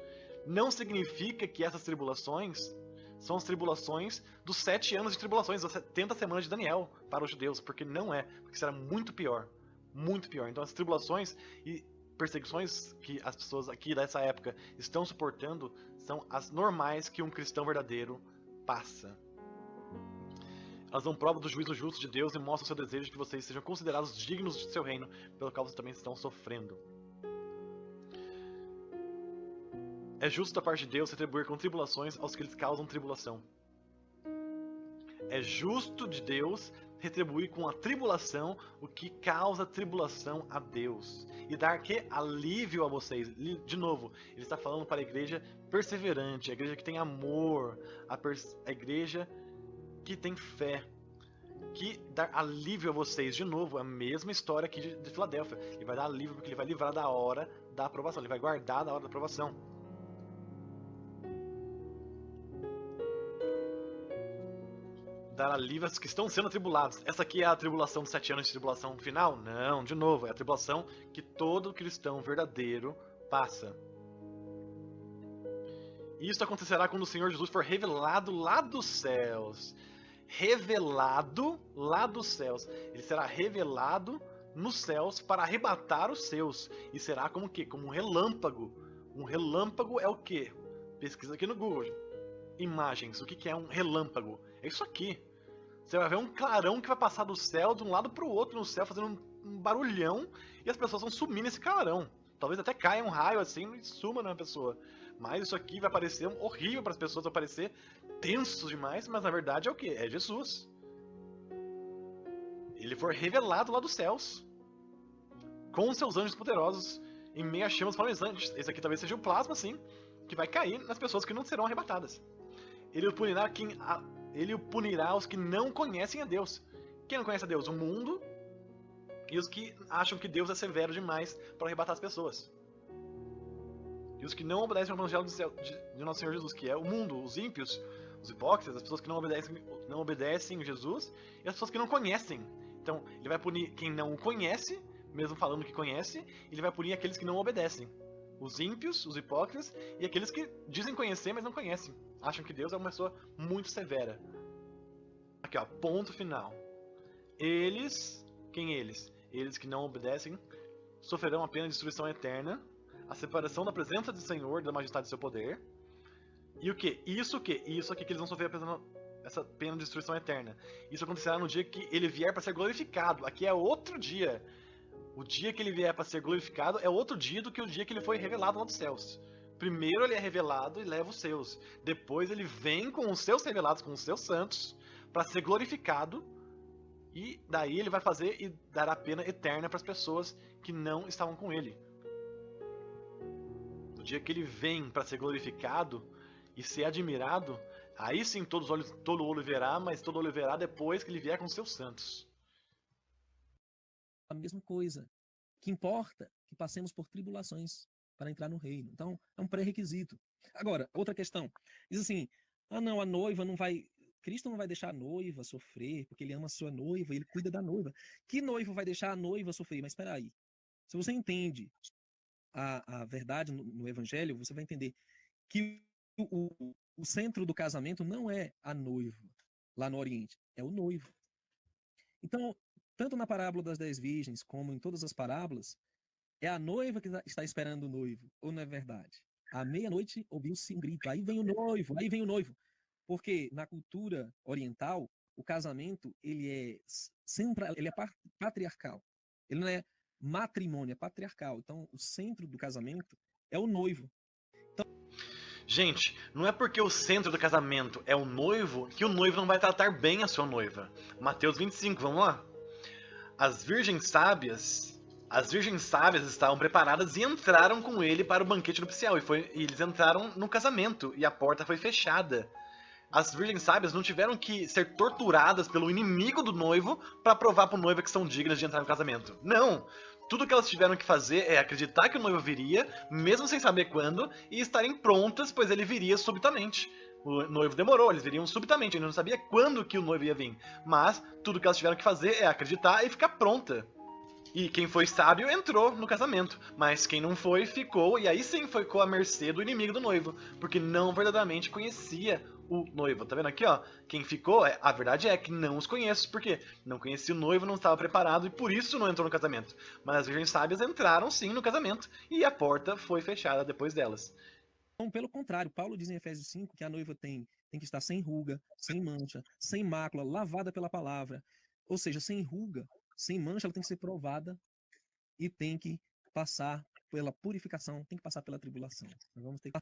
Não significa que essas tribulações são as tribulações dos 7 anos de tribulações, das 70 semanas de Daniel para os judeus, porque não é, porque será muito pior, muito pior. Então as tribulações e perseguições que as pessoas aqui dessa época estão suportando são as normais que um cristão verdadeiro passa. Elas dão prova do juízo justo de Deus e mostram o seu desejo de que vocês sejam considerados dignos de seu reino, pelo qual vocês também estão sofrendo. É justo da parte de Deus retribuir com tribulações aos que lhes causam tribulação. É justo de Deus retribuir com a tribulação o que causa tribulação a Deus. E dar que alívio a vocês. De novo, ele está falando para a igreja perseverante, a igreja que tem amor, a igreja que tem fé, que dá alívio a vocês. De novo, a mesma história aqui de Filadélfia. Ele vai dar alívio porque ele vai livrar da hora da aprovação, ele vai guardar da hora da aprovação. Dar alívio aos que estão sendo atribulados. Essa aqui é a tribulação dos 7 anos de tribulação final? Não, de novo, é a tribulação que todo cristão verdadeiro passa. Isso acontecerá quando o Senhor Jesus for revelado lá dos céus. Revelado lá dos céus. Ele será revelado nos céus para arrebatar os seus. E será como o quê? Como um relâmpago. Um relâmpago é o quê? Pesquisa aqui no Google. Imagens. O que é um relâmpago? É isso aqui. Você vai ver um clarão que vai passar do céu de um lado para o outro no céu, fazendo um barulhão. E as pessoas vão sumir nesse clarão. Talvez até caia um raio assim e suma na pessoa. Mas isso aqui vai parecer horrível para as pessoas, vai parecer tenso demais, mas na verdade é o que? É Jesus. Ele foi revelado lá dos céus, com seus anjos poderosos, em meio a chamas flamejantes. Esse aqui talvez seja o plasma, sim, que vai cair nas pessoas que não serão arrebatadas. Ele o punirá os que não conhecem a Deus. Quem não conhece a Deus? O mundo e os que acham que Deus é severo demais para arrebatar as pessoas. E os que não obedecem ao evangelho de nosso Senhor Jesus, que é o mundo, os ímpios, os hipócritas, as pessoas que não obedecem a Jesus e as pessoas que não conhecem. Então, ele vai punir quem não o conhece, mesmo falando que conhece, e ele vai punir aqueles que não obedecem. Os ímpios, os hipócritas e aqueles que dizem conhecer, mas não conhecem. Acham que Deus é uma pessoa muito severa. Aqui, ó, ponto final. Quem eles? Eles que não obedecem sofrerão a pena de destruição eterna, a separação da presença do Senhor, da majestade do seu poder. E o que? Isso aqui que eles vão sofrer essa pena de destruição eterna. Isso acontecerá no dia que ele vier para ser glorificado. Aqui é outro dia. O dia que ele vier para ser glorificado é outro dia do que o dia que ele foi revelado lá dos céus. Primeiro ele é revelado e leva os seus. Depois ele vem com os seus revelados, com os seus santos, para ser glorificado. E daí ele vai fazer e dará pena eterna para as pessoas que não estavam com ele. No dia que ele vem para ser glorificado e ser admirado, aí sim todo olho verá, mas todo olho verá depois que ele vier com os seus santos. A mesma coisa. O que importa é que passemos por tribulações para entrar no reino. Então, é um pré-requisito. Agora, outra questão. Diz assim, não, a noiva não vai Cristo não vai deixar a noiva sofrer, porque ele ama a sua noiva, ele cuida da noiva. Que noivo vai deixar a noiva sofrer? Mas espera aí. Se você entende a verdade no Evangelho, você vai entender que o centro do casamento não é a noiva, lá no Oriente, é o noivo. Então, tanto na parábola das 10 virgens, como em todas as parábolas, é a noiva que está esperando o noivo, ou não é verdade? À meia-noite ouviu-se um grito, aí vem o noivo, aí vem o noivo. Porque na cultura oriental, o casamento, ele é patriarcal. Ele não é matrimônio, é patriarcal. Então, o centro do casamento é o noivo. Gente, não é porque o centro do casamento é o noivo que o noivo não vai tratar bem a sua noiva. Mateus 25, vamos lá. As virgens sábias estavam preparadas e entraram com ele para o banquete nupcial. E eles entraram no casamento e a porta foi fechada. As virgens sábias não tiveram que ser torturadas pelo inimigo do noivo para provar para o noivo que são dignas de entrar no casamento. Não! Tudo que elas tiveram que fazer é acreditar que o noivo viria, mesmo sem saber quando, e estarem prontas, pois ele viria subitamente. O noivo demorou, eles viriam subitamente, ele não sabia quando que o noivo ia vir. Mas tudo que elas tiveram que fazer é acreditar e ficar pronta. E quem foi sábio entrou no casamento, mas quem não foi ficou, e aí sim ficou à mercê do inimigo do noivo, porque não verdadeiramente conhecia o noivo. Tá vendo aqui, ó? Quem ficou, a verdade é que não os conheço, porque não conhecia o noivo, não estava preparado e por isso não entrou no casamento. Mas as virgens sábias entraram sim no casamento e a porta foi fechada depois delas. Então, pelo contrário, Paulo diz em Efésios 5 que a noiva tem que estar sem ruga, sem mancha, sem mácula, lavada pela palavra. Ou seja, sem ruga, sem mancha, ela tem que ser provada e tem que passar pela purificação, tem que passar pela tribulação. Nós vamos ter que...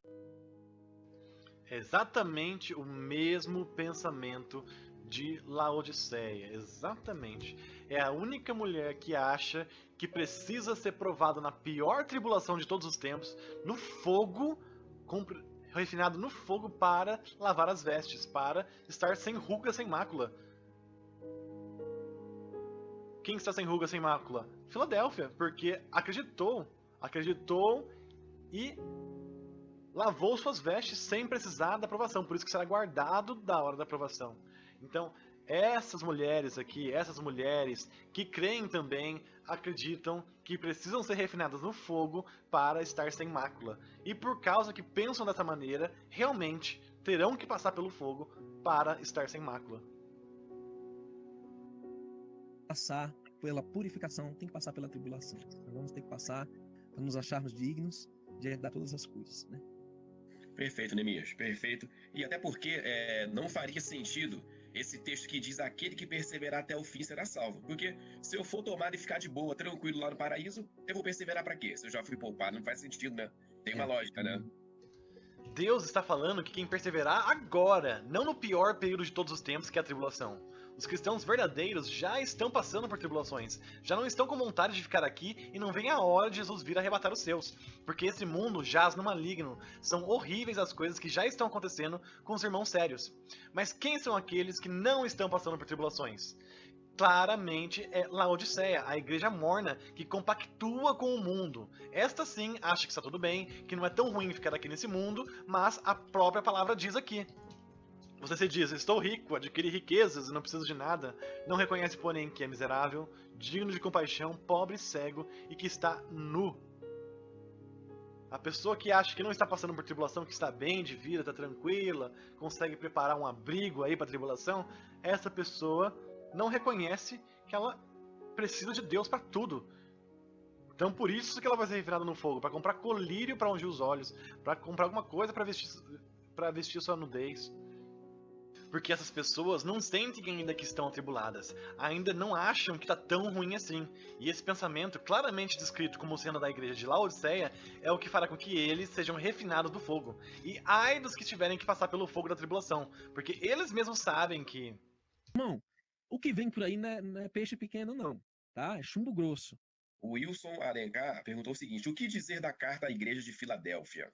Exatamente o mesmo pensamento de Laodiceia. Exatamente. É a única mulher que acha que precisa ser provada na pior tribulação de todos os tempos, no fogo, refinado no fogo para lavar as vestes, para estar sem ruga, sem mácula. Quem está sem ruga, sem mácula? Filadélfia, porque acreditou e lavou suas vestes sem precisar da aprovação, por isso que será guardado da hora da aprovação. Então, essas mulheres aqui, essas mulheres que creem também, acreditam que precisam ser refinadas no fogo para estar sem mácula. E por causa que pensam dessa maneira, realmente terão que passar pelo fogo para estar sem mácula. Passar pela purificação, tem que passar pela tribulação. Nós vamos ter que passar para nos acharmos dignos de herdar todas as coisas, né? Perfeito, Neemias, perfeito. E até porque não faria sentido esse texto que diz aquele que perseverar até o fim será salvo. Porque se eu for tomado e ficar de boa, tranquilo lá no paraíso, eu vou perseverar para quê? Se eu já fui poupado, não faz sentido, né? Tem uma lógica, né? Deus está falando que quem perseverar agora, não no pior período de todos os tempos, que é a tribulação. Os cristãos verdadeiros já estão passando por tribulações, já não estão com vontade de ficar aqui e não vem a hora de Jesus vir arrebatar os seus, porque esse mundo jaz no maligno, são horríveis as coisas que já estão acontecendo com os irmãos sérios. Mas quem são aqueles que não estão passando por tribulações? Claramente é Laodiceia, a igreja morna que compactua com o mundo. Esta sim acha que está tudo bem, que não é tão ruim ficar aqui nesse mundo, mas a própria palavra diz aqui. Você se diz, estou rico, adquiri riquezas e não preciso de nada. Não reconhece, porém, que é miserável, digno de compaixão, pobre, cego e que está nu. A pessoa que acha que não está passando por tribulação, que está bem de vida, está tranquila, consegue preparar um abrigo aí para a tribulação, essa pessoa não reconhece que ela precisa de Deus para tudo. Então por isso que ela vai ser refinada no fogo, para comprar colírio para ungir os olhos, para comprar alguma coisa para vestir sua nudez. Porque essas pessoas não sentem ainda que estão atribuladas, ainda não acham que está tão ruim assim. E esse pensamento, claramente descrito como sendo da igreja de Laodiceia, é o que fará com que eles sejam refinados do fogo. E ai dos que tiverem que passar pelo fogo da tribulação, porque eles mesmos sabem que... Irmão, o que vem por aí não é peixe pequeno não, tá? É chumbo grosso. O Wilson Alencar perguntou o seguinte: o que dizer da carta à igreja de Filadélfia?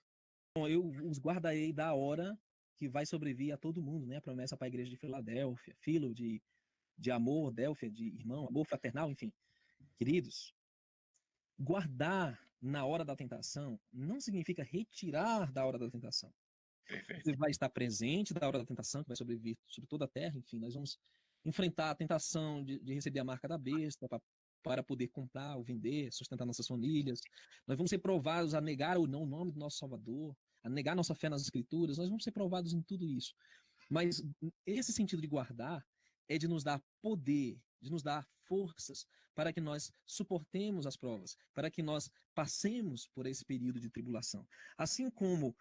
Bom, eu os guardarei da hora que vai sobreviver a todo mundo, né? A promessa para a igreja de Filadélfia, filo de amor, Délfia de irmão, amor fraternal, enfim. Queridos, guardar na hora da tentação não significa retirar da hora da tentação. Perfeito. Você vai estar presente da hora da tentação, que vai sobreviver sobre toda a terra. Enfim, nós vamos enfrentar a tentação de receber a marca da besta para poder comprar ou vender, sustentar nossas famílias. Nós vamos ser provados a negar ou não o nome do nosso Salvador, a negar nossa fé nas Escrituras. Nós vamos ser provados em tudo isso. Mas esse sentido de guardar é de nos dar poder, de nos dar forças para que nós suportemos as provas, para que nós passemos por esse período de tribulação. Assim como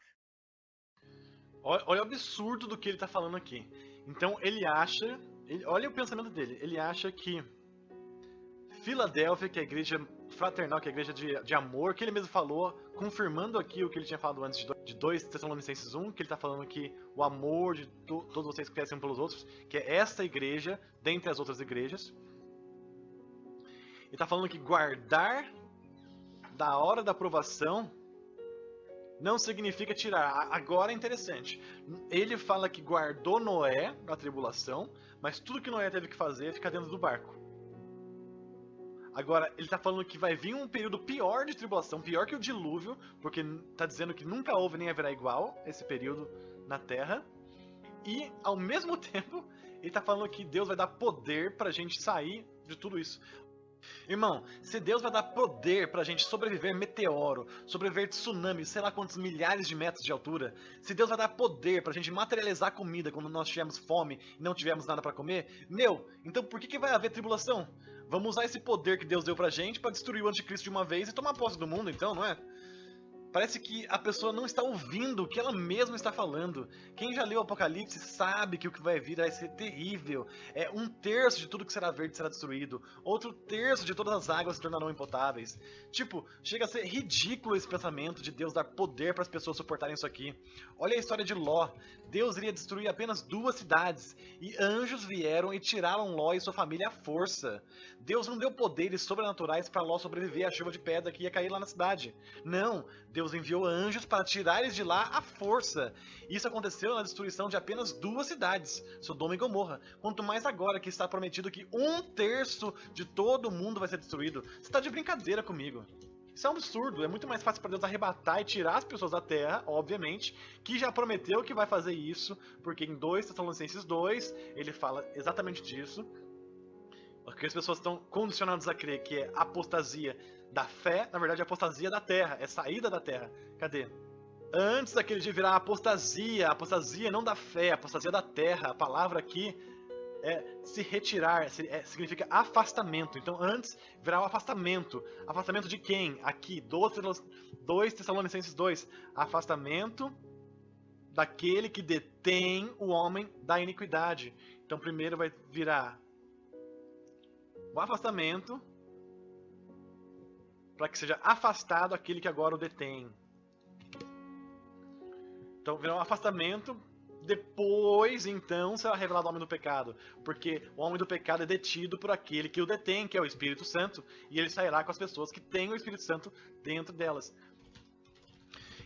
Olha o absurdo do que ele tá falando aqui. Então ele acha, olha o pensamento dele, ele acha que Filadélfia, que é a igreja fraternal, que é a igreja de amor, que ele mesmo falou, confirmando aqui o que ele tinha falado antes de 2 Tessalonicenses 1, que ele está falando que o amor de todos vocês que crescem pelos outros, que é esta igreja, dentre as outras igrejas. Ele está falando que guardar da hora da aprovação não significa tirar. Agora é interessante. Ele fala que guardou Noé da tribulação, mas tudo que Noé teve que fazer é ficar dentro do barco. Agora, ele tá falando que vai vir um período pior de tribulação, pior que o dilúvio, porque tá dizendo que nunca houve nem haverá igual esse período na Terra. E, ao mesmo tempo, ele tá falando que Deus vai dar poder pra gente sair de tudo isso. Irmão, se Deus vai dar poder pra gente sobreviver meteoro, sobreviver tsunami, sei lá quantos milhares de metros de altura, se Deus vai dar poder pra gente materializar comida quando nós tivermos fome e não tivermos nada pra comer, então por que vai haver tribulação? Vamos usar esse poder que Deus deu pra gente pra destruir o anticristo de uma vez e tomar posse do mundo, então, não é? Parece que a pessoa não está ouvindo o que ela mesma está falando. Quem já leu o Apocalipse sabe que o que vai vir vai ser terrível. 1/3 de tudo que será verde será destruído. Outro terço de todas as águas se tornarão impotáveis. Tipo, chega a ser ridículo esse pensamento de Deus dar poder para as pessoas suportarem isso aqui. Olha a história de Ló. Deus iria destruir apenas 2 cidades. E anjos vieram e tiraram Ló e sua família à força. Deus não deu poderes sobrenaturais para Ló sobreviver à chuva de pedra que ia cair lá na cidade. Não, Deus enviou anjos para tirar eles de lá à força. Isso aconteceu na destruição de apenas 2 cidades, Sodoma e Gomorra. Quanto mais agora que está prometido que 1/3 de todo mundo vai ser destruído. Você está de brincadeira comigo. Isso é um absurdo. É muito mais fácil para Deus arrebatar e tirar as pessoas da terra, obviamente, que já prometeu que vai fazer isso, porque em 2 Tessalonicenses 2 ele fala exatamente disso. Porque as pessoas estão condicionadas a crer que é apostasia da fé, na verdade é apostasia da terra, é saída da terra. Cadê? Antes daquele dia virar apostasia não da fé, apostasia da terra. A palavra aqui é se retirar, significa afastamento. Então antes virá o afastamento. Afastamento de quem? Aqui, 2 Tessalonicenses 2. Afastamento daquele que detém o homem da iniquidade. Então primeiro vai virar o afastamento, para que seja afastado aquele que agora o detém. Então virá um afastamento, depois então será revelado o homem do pecado, porque o homem do pecado é detido por aquele que o detém, que é o Espírito Santo, e ele sairá com as pessoas que têm o Espírito Santo dentro delas.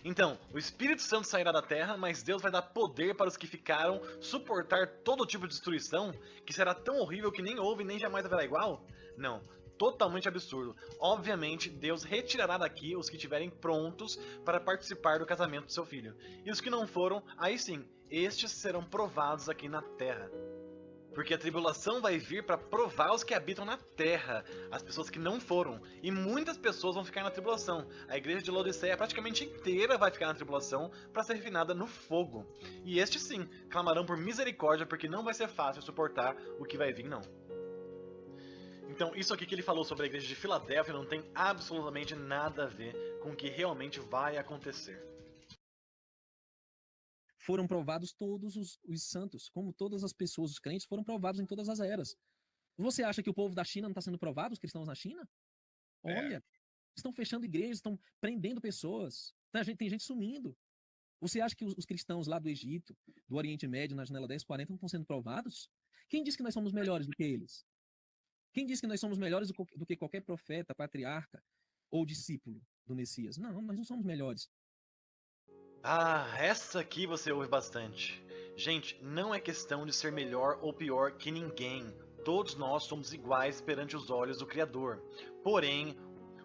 Então, o Espírito Santo sairá da terra, mas Deus vai dar poder para os que ficaram suportar todo tipo de destruição, que será tão horrível que nem houve nem jamais haverá igual? Não, totalmente absurdo. Obviamente, Deus retirará daqui os que estiverem prontos para participar do casamento do seu filho. E os que não foram, aí sim, estes serão provados aqui na terra. Porque a tribulação vai vir para provar os que habitam na terra, as pessoas que não foram. E muitas pessoas vão ficar na tribulação. A igreja de Laodiceia praticamente inteira vai ficar na tribulação para ser refinada no fogo. E estes sim, clamarão por misericórdia porque não vai ser fácil suportar o que vai vir não. Então isso aqui que ele falou sobre a igreja de Filadélfia não tem absolutamente nada a ver com o que realmente vai acontecer. Foram provados todos os santos, como todas as pessoas, os crentes, foram provados em todas as eras. Você acha que o povo da China não está sendo provado, os cristãos na China? Olha, estão fechando igrejas, estão prendendo pessoas, tem gente sumindo. Você acha que os cristãos lá do Egito, do Oriente Médio, na janela 1040, não estão sendo provados? Quem diz que nós somos melhores do que eles? Quem diz que nós somos melhores do que qualquer profeta, patriarca ou discípulo do Messias? Não, nós não somos melhores. Ah, essa aqui você ouve bastante. Gente, não é questão de ser melhor ou pior que ninguém. Todos nós somos iguais perante os olhos do Criador. Porém,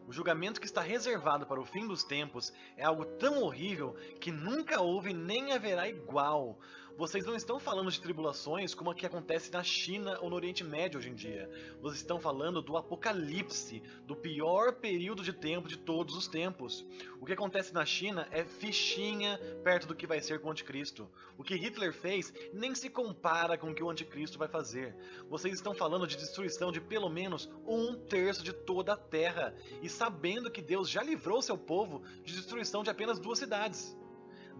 O julgamento que está reservado para o fim dos tempos é algo tão horrível que nunca houve nem haverá igual. Vocês não estão falando de tribulações como a que acontece na China ou no Oriente Médio hoje em dia. Vocês estão falando do apocalipse, do pior período de tempo de todos os tempos. O que acontece na China é fichinha perto do que vai ser com o anticristo. O que Hitler fez nem se compara com o que o anticristo vai fazer. Vocês estão falando de destruição de pelo menos 1/3 de toda a terra, e sabendo que Deus já livrou seu povo de destruição de apenas 2 cidades.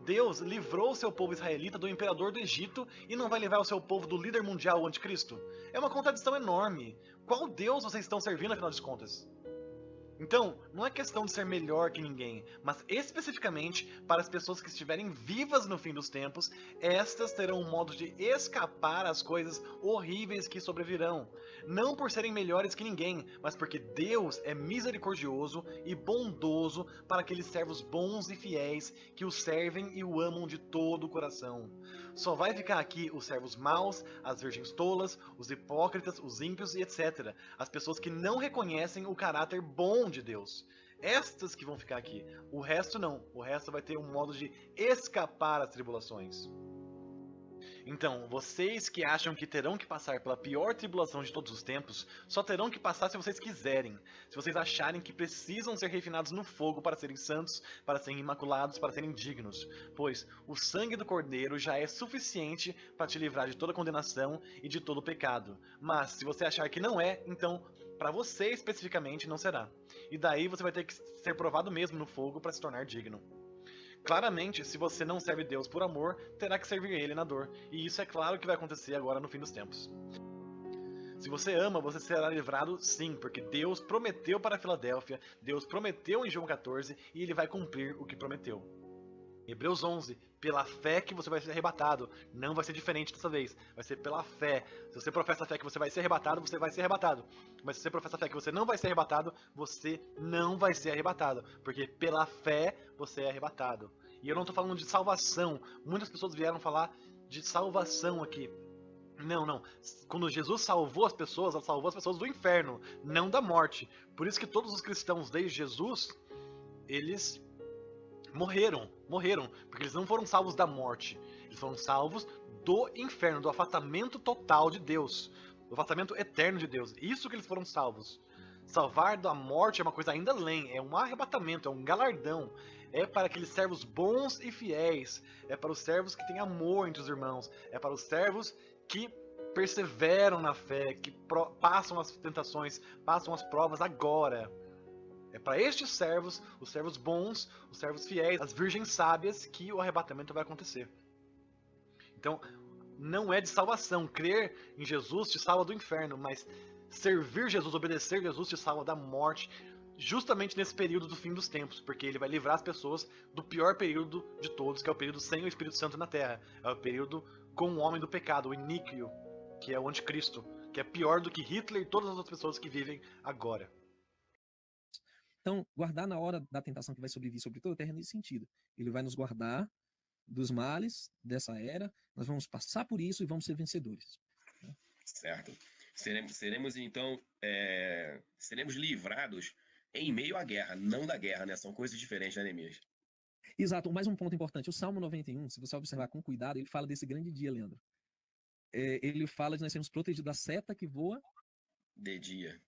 Deus livrou o seu povo israelita do imperador do Egito e não vai livrar o seu povo do líder mundial, o anticristo? É uma contradição enorme. Qual Deus vocês estão servindo, afinal de contas? Então, não é questão de ser melhor que ninguém, mas especificamente para as pessoas que estiverem vivas no fim dos tempos, estas terão um modo de escapar às coisas horríveis que sobrevirão. Não por serem melhores que ninguém, mas porque Deus é misericordioso e bondoso para aqueles servos bons e fiéis que o servem e o amam de todo o coração. Só vai ficar aqui os servos maus, as virgens tolas, os hipócritas, os ímpios e etc. As pessoas que não reconhecem o caráter bom de Deus. Estas que vão ficar aqui. O resto não. O resto vai ter um modo de escapar às tribulações. Então, vocês que acham que terão que passar pela pior tribulação de todos os tempos, só terão que passar se vocês quiserem. Se vocês acharem que precisam ser refinados no fogo para serem santos, para serem imaculados, para serem dignos. Pois o sangue do Cordeiro já é suficiente para te livrar de toda condenação e de todo pecado. Mas, se você achar que não é, então, para você especificamente, não será. E daí você vai ter que ser provado mesmo no fogo para se tornar digno. Claramente, se você não serve Deus por amor, terá que servir Ele na dor. E isso é claro que vai acontecer agora no fim dos tempos. Se você ama, você será livrado sim, porque Deus prometeu para a Filadélfia, Deus prometeu em João 14 e Ele vai cumprir o que prometeu. Hebreus 11, pela fé que você vai ser arrebatado. Não vai ser diferente dessa vez, vai ser pela fé. Se você professa a fé que você vai ser arrebatado, você vai ser arrebatado. Mas se você professa a fé que você não vai ser arrebatado, você não vai ser arrebatado. Porque pela fé você é arrebatado. E eu não estou falando de salvação. Muitas pessoas vieram falar de salvação aqui. Não. Quando Jesus salvou as pessoas, ele salvou as pessoas do inferno, não da morte. Por isso que todos os cristãos desde Jesus, eles morreram, porque eles não foram salvos da morte, eles foram salvos do inferno, do afastamento total de Deus, do afastamento eterno de Deus. Isso que eles foram salvos. Salvar da morte é uma coisa ainda além, é um arrebatamento, é um galardão, é para aqueles servos bons e fiéis, é para os servos que têm amor entre os irmãos, é para os servos que perseveram na fé, que passam as tentações, passam as provas agora. É para estes servos, os servos bons, os servos fiéis, as virgens sábias, que o arrebatamento vai acontecer. Então, não é de salvação. Crer em Jesus te salva do inferno, mas servir Jesus, obedecer Jesus te salva da morte, justamente nesse período do fim dos tempos, porque ele vai livrar as pessoas do pior período de todos, que é o período sem o Espírito Santo na Terra. É o período com o homem do pecado, o iníquo, que é o anticristo, que é pior do que Hitler e todas as outras pessoas que vivem agora. Então, guardar na hora da tentação que vai sobrevir sobre toda a terra nesse sentido. Ele vai nos guardar dos males dessa era, nós vamos passar por isso e vamos ser vencedores. Certo. Seremos então, seremos livrados em meio à guerra, não da guerra, né? São coisas diferentes, né, Neemias? Exato. Mais um ponto importante. O Salmo 91, se você observar com cuidado, ele fala desse grande dia, Leandro. Ele fala de nós sermos protegidos da seta que voa de dia.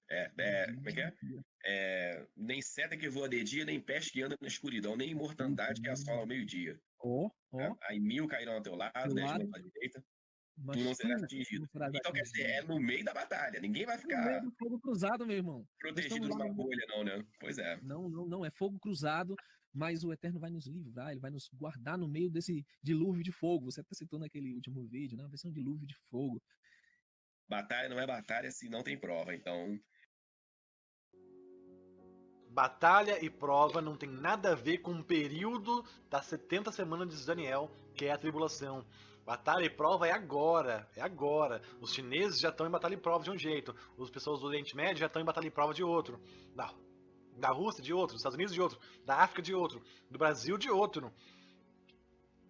Como é que é? Nem seta que voa de dia, nem peste que anda na escuridão, nem mortandade que assola ao meio-dia. Aí 1000 cairão ao teu lado, 10 à tua direita, tu não serás atingido. Então, quer dizer, é no meio da batalha. Ninguém vai ficar no meio do fogo cruzado, meu irmão. Protegido numa bolha, não, né? Pois é. Não. É fogo cruzado, mas o Eterno vai nos livrar, ele vai nos guardar no meio desse dilúvio de fogo. Você até citou naquele último vídeo, né? Vai ser um dilúvio de fogo. Batalha não é batalha se não tem prova, então... Batalha e prova não tem nada a ver com o período das 70 semanas de Daniel, que é a tribulação. Batalha e prova é agora, Os chineses já estão em batalha e prova de um jeito, as pessoas do Oriente Médio já estão em batalha e prova de outro, da Rússia de outro, dos Estados Unidos de outro, da África de outro, do Brasil de outro.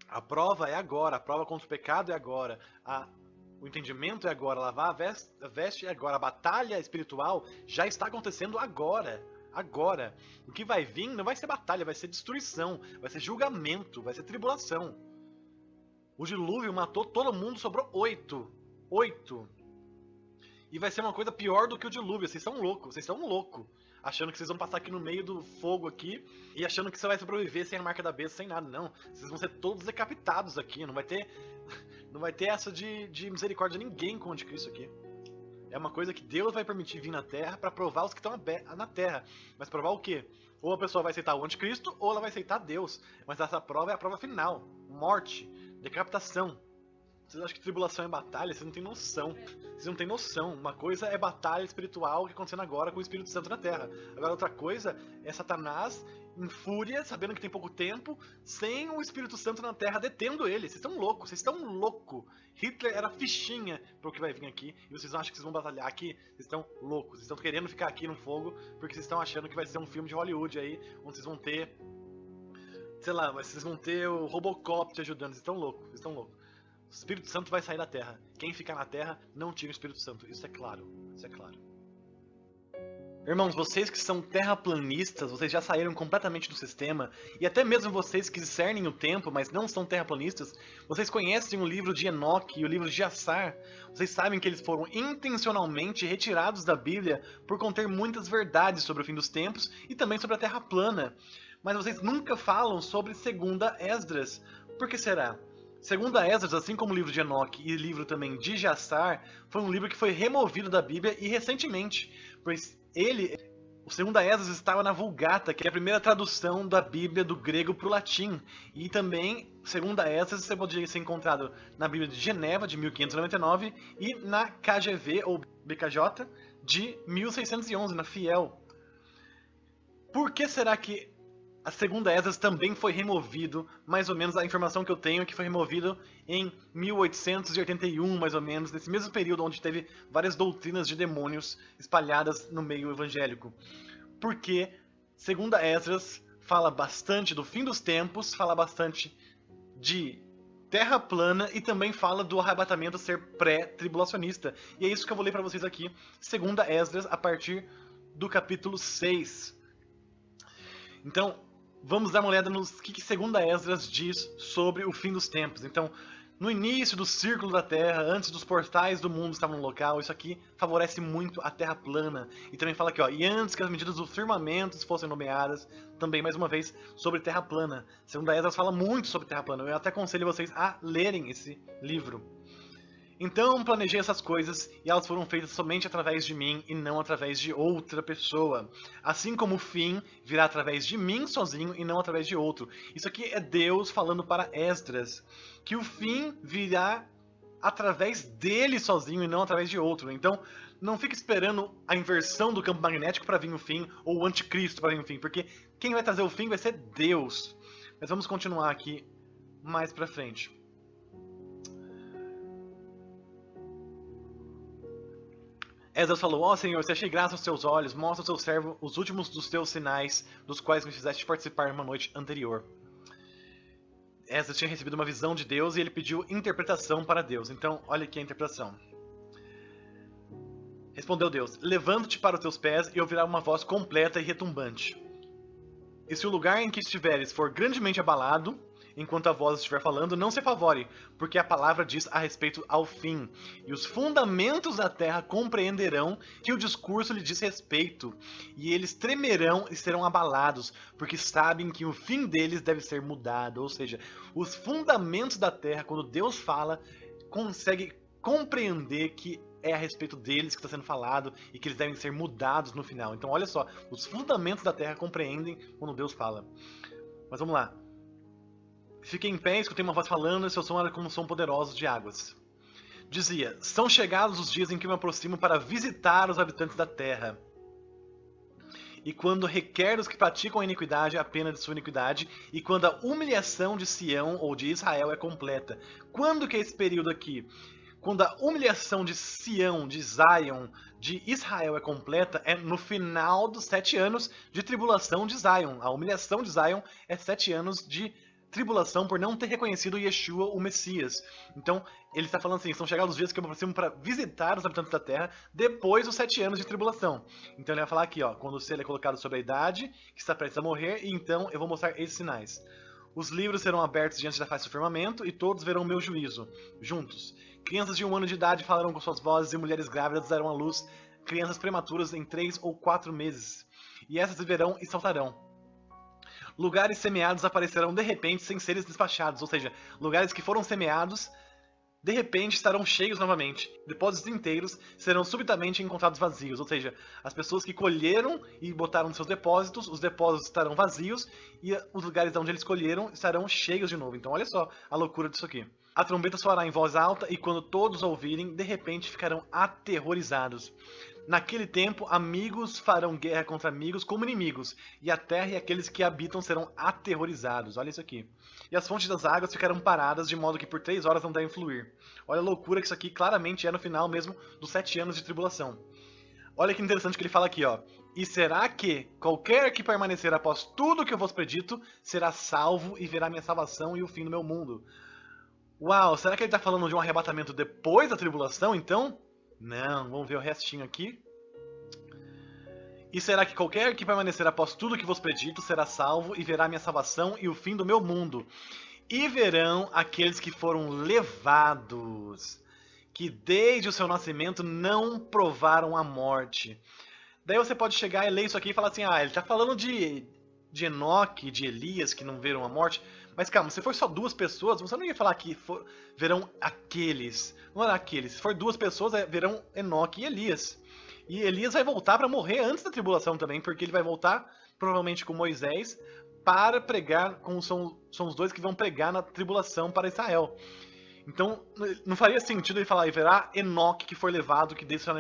A prova é agora, a prova contra o pecado é agora, o entendimento é agora, lavar a veste é agora, a batalha espiritual já está acontecendo agora. Agora. O que vai vir não vai ser batalha, vai ser destruição, vai ser julgamento, vai ser tribulação. O dilúvio matou todo mundo, sobrou 8. 8. E vai ser uma coisa pior do que o dilúvio. Vocês são loucos, vocês são loucos. Achando que vocês vão passar aqui no meio do fogo aqui e achando que você vai sobreviver sem a marca da besta, sem nada. Não, vocês vão ser todos decapitados aqui. Não vai ter essa de misericórdia de ninguém com o anticristo aqui. É uma coisa que Deus vai permitir vir na Terra para provar os que estão na Terra. Mas provar o quê? Ou a pessoa vai aceitar o anticristo, ou ela vai aceitar Deus. Mas essa prova é a prova final. Morte, decapitação. Vocês acham que tribulação é batalha? Vocês não têm noção. Vocês não têm noção. Uma coisa é batalha espiritual que está acontecendo agora com o Espírito Santo na Terra. Agora outra coisa é Satanás em fúria, sabendo que tem pouco tempo, sem o Espírito Santo na Terra detendo ele. Vocês estão loucos, vocês estão loucos. Hitler era fichinha para o que vai vir aqui. E vocês acham que vocês vão batalhar aqui? Vocês estão loucos. Vocês estão querendo ficar aqui no fogo porque vocês estão achando que vai ser um filme de Hollywood aí, onde vocês vão ter... Sei lá, mas vocês vão ter o Robocop te ajudando. Vocês estão loucos, vocês estão loucos. O Espírito Santo vai sair da Terra. Quem ficar na Terra não tira o Espírito Santo. Isso é claro. Isso é claro. Irmãos, vocês que são terraplanistas, vocês já saíram completamente do sistema, e até mesmo vocês que discernem o tempo, mas não são terraplanistas, vocês conhecem o livro de Enoque e o livro de Jassar. Vocês sabem que eles foram intencionalmente retirados da Bíblia por conter muitas verdades sobre o fim dos tempos e também sobre a Terra plana. Mas vocês nunca falam sobre 2ª Esdras. Por que será? 2ª Esdras, assim como o livro de Enoque e o livro também de Jassar, foi um livro que foi removido da Bíblia e recentemente, pois o 2ª Esdras estava na Vulgata, que é a primeira tradução da Bíblia do grego para o latim. E também, 2ª Esdras, você poderia ser encontrado na Bíblia de Geneva, de 1599, e na KJV, ou BKJ, de 1611, na Fiel. Por que será que a 2ª Esdras também foi removido, mais ou menos a informação que eu tenho é que foi removido em 1881, mais ou menos, nesse mesmo período onde teve várias doutrinas de demônios espalhadas no meio evangélico. Porque 2ª Esdras fala bastante do fim dos tempos, fala bastante de terra plana e também fala do arrebatamento ser pré-tribulacionista. E é isso que eu vou ler para vocês aqui, 2ª Esdras, a partir do capítulo 6. Então, vamos dar uma olhada no que 2ª Esdras diz sobre o fim dos tempos. Então, no início do círculo da Terra, antes dos portais do mundo estavam no local, isso aqui favorece muito a Terra plana. E também fala aqui, ó, e antes que as medidas dos firmamentos fossem nomeadas, também, mais uma vez, sobre Terra plana. 2ª Esdras fala muito sobre Terra plana. Eu até aconselho vocês a lerem esse livro. Então planejei essas coisas e elas foram feitas somente através de mim e não através de outra pessoa. Assim como o fim virá através de mim sozinho e não através de outro. Isso aqui é Deus falando para Esdras, que o fim virá através dele sozinho e não através de outro. Então não fique esperando a inversão do campo magnético para vir o fim ou o anticristo para vir o fim, porque quem vai trazer o fim vai ser Deus. Mas vamos continuar aqui mais para frente. Esdras falou, ó Senhor, se achei graça aos teus olhos, mostra ao teu servo os últimos dos teus sinais, dos quais me fizeste participar uma noite anterior. Esdras tinha recebido uma visão de Deus e ele pediu interpretação para Deus. Então, olha aqui a interpretação. Respondeu Deus, levanta-te para os teus pés e ouvirá uma voz completa e retumbante. E se o lugar em que estiveres for grandemente abalado, enquanto a voz estiver falando, não se apavore, porque a palavra diz a respeito ao fim. E os fundamentos da terra compreenderão que o discurso lhe diz respeito, e eles tremerão e serão abalados, porque sabem que o fim deles deve ser mudado. Ou seja, os fundamentos da terra, quando Deus fala, consegue compreender que é a respeito deles que está sendo falado e que eles devem ser mudados no final. Então olha só, os fundamentos da terra compreendem quando Deus fala. Mas vamos lá. Fiquei em pé, escutei uma voz falando, e seu som era como um som poderoso de águas. Dizia, são chegados os dias em que me aproximo para visitar os habitantes da terra. E quando requer os que praticam a iniquidade a pena de sua iniquidade, e quando a humilhação de Sião ou de Israel é completa. Quando que é esse período aqui? Quando a humilhação de Sião, de Zion, de Israel é completa, é no final dos 7 anos de tribulação de Zion. A humilhação de Zion é 7 anos de tribulação por não ter reconhecido Yeshua, o Messias. Então, ele está falando assim, são chegados os dias que eu me aproximo para visitar os habitantes da terra depois dos 7 anos de tribulação. Então ele vai falar aqui, ó, quando o selo é colocado sobre a idade, que está prestes a morrer, e então eu vou mostrar esses sinais. Os livros serão abertos diante da face do firmamento, e todos verão o meu juízo, juntos. Crianças de 1 ano de idade falarão com suas vozes, e mulheres grávidas darão à luz crianças prematuras em 3 ou 4 meses. E essas viverão e saltarão. Lugares semeados aparecerão de repente sem serem despachados, ou seja, lugares que foram semeados, de repente estarão cheios novamente. Depósitos inteiros serão subitamente encontrados vazios, ou seja, as pessoas que colheram e botaram nos seus depósitos, os depósitos estarão vazios e os lugares onde eles colheram estarão cheios de novo. Então olha só a loucura disso aqui. A trombeta soará em voz alta e quando todos ouvirem, de repente ficarão aterrorizados. Naquele tempo, amigos farão guerra contra amigos como inimigos, e a terra e aqueles que habitam serão aterrorizados. Olha isso aqui. E as fontes das águas ficarão paradas, de modo que por 3 horas não devem fluir. Olha a loucura que isso aqui claramente é no final mesmo dos 7 anos de tribulação. Olha que interessante que ele fala aqui, ó. E será que qualquer que permanecer após tudo que eu vos predito, será salvo e verá minha salvação e o fim do meu mundo. Uau, será que ele está falando de um arrebatamento depois da tribulação, então? Não, vamos ver o restinho aqui. E será que qualquer que permanecer após tudo que vos predito será salvo e verá minha salvação e o fim do meu mundo. E verão aqueles que foram levados, que desde o seu nascimento não provaram a morte. Daí você pode chegar e ler isso aqui e falar assim, ele está falando de Enoque, de Elias, que não viram a morte. Mas calma, se for só 2 pessoas, você não ia falar que verão aqueles. Não era aqueles. Se for 2 pessoas, verão Enoque e Elias. E Elias vai voltar para morrer antes da tribulação também, porque ele vai voltar, provavelmente com Moisés, para pregar, são os 2 que vão pregar na tribulação para Israel. Então, não faria sentido ele falar, e verá Enoque que foi levado, que desde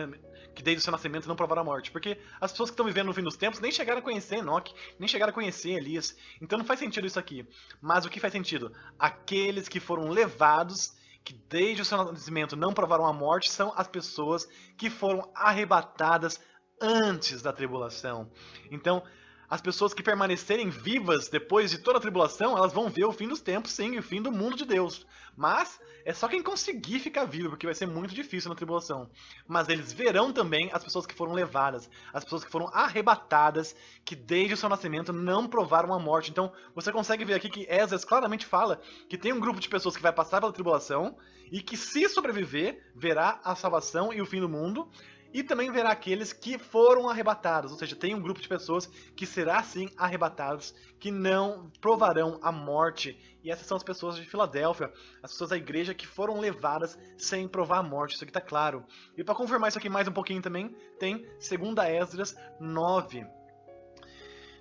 o seu nascimento não provaram a morte. Porque as pessoas que estão vivendo no fim dos tempos nem chegaram a conhecer Enoque, nem chegaram a conhecer Elias. Então não faz sentido isso aqui. Mas o que faz sentido? Aqueles que foram levados, que desde o seu nascimento não provaram a morte, são as pessoas que foram arrebatadas antes da tribulação. Então, as pessoas que permanecerem vivas depois de toda a tribulação, elas vão ver o fim dos tempos, sim, e o fim do mundo de Deus. Mas é só quem conseguir ficar vivo, porque vai ser muito difícil na tribulação. Mas eles verão também as pessoas que foram levadas, as pessoas que foram arrebatadas, que desde o seu nascimento não provaram a morte. Então você consegue ver aqui que Esdras claramente fala que tem um grupo de pessoas que vai passar pela tribulação e que, se sobreviver, verá a salvação e o fim do mundo. E também verá aqueles que foram arrebatados, ou seja, tem um grupo de pessoas que será sim arrebatados, que não provarão a morte. E essas são as pessoas de Filadélfia, as pessoas da igreja que foram levadas sem provar a morte, isso aqui está claro. E para confirmar isso aqui mais um pouquinho também, tem 2 Esdras 9.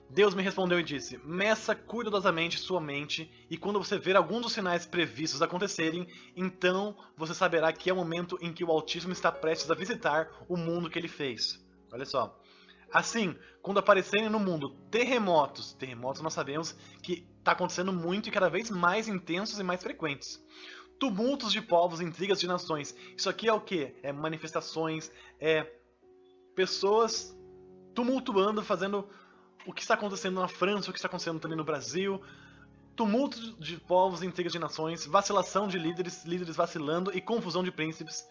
Deus me respondeu e disse, meça cuidadosamente sua mente, e quando você ver algum dos sinais previstos acontecerem, então você saberá que é o momento em que o Altíssimo está prestes a visitar o mundo que ele fez. Olha só. Assim, quando aparecerem no mundo terremotos nós sabemos que está acontecendo muito e cada vez mais intensos e mais frequentes. Tumultos de povos, intrigas de nações. Isso aqui é o quê? É manifestações, pessoas tumultuando, fazendo o que está acontecendo na França, o que está acontecendo também no Brasil, tumulto de povos, intrigas de nações, vacilação de líderes vacilando e confusão de príncipes.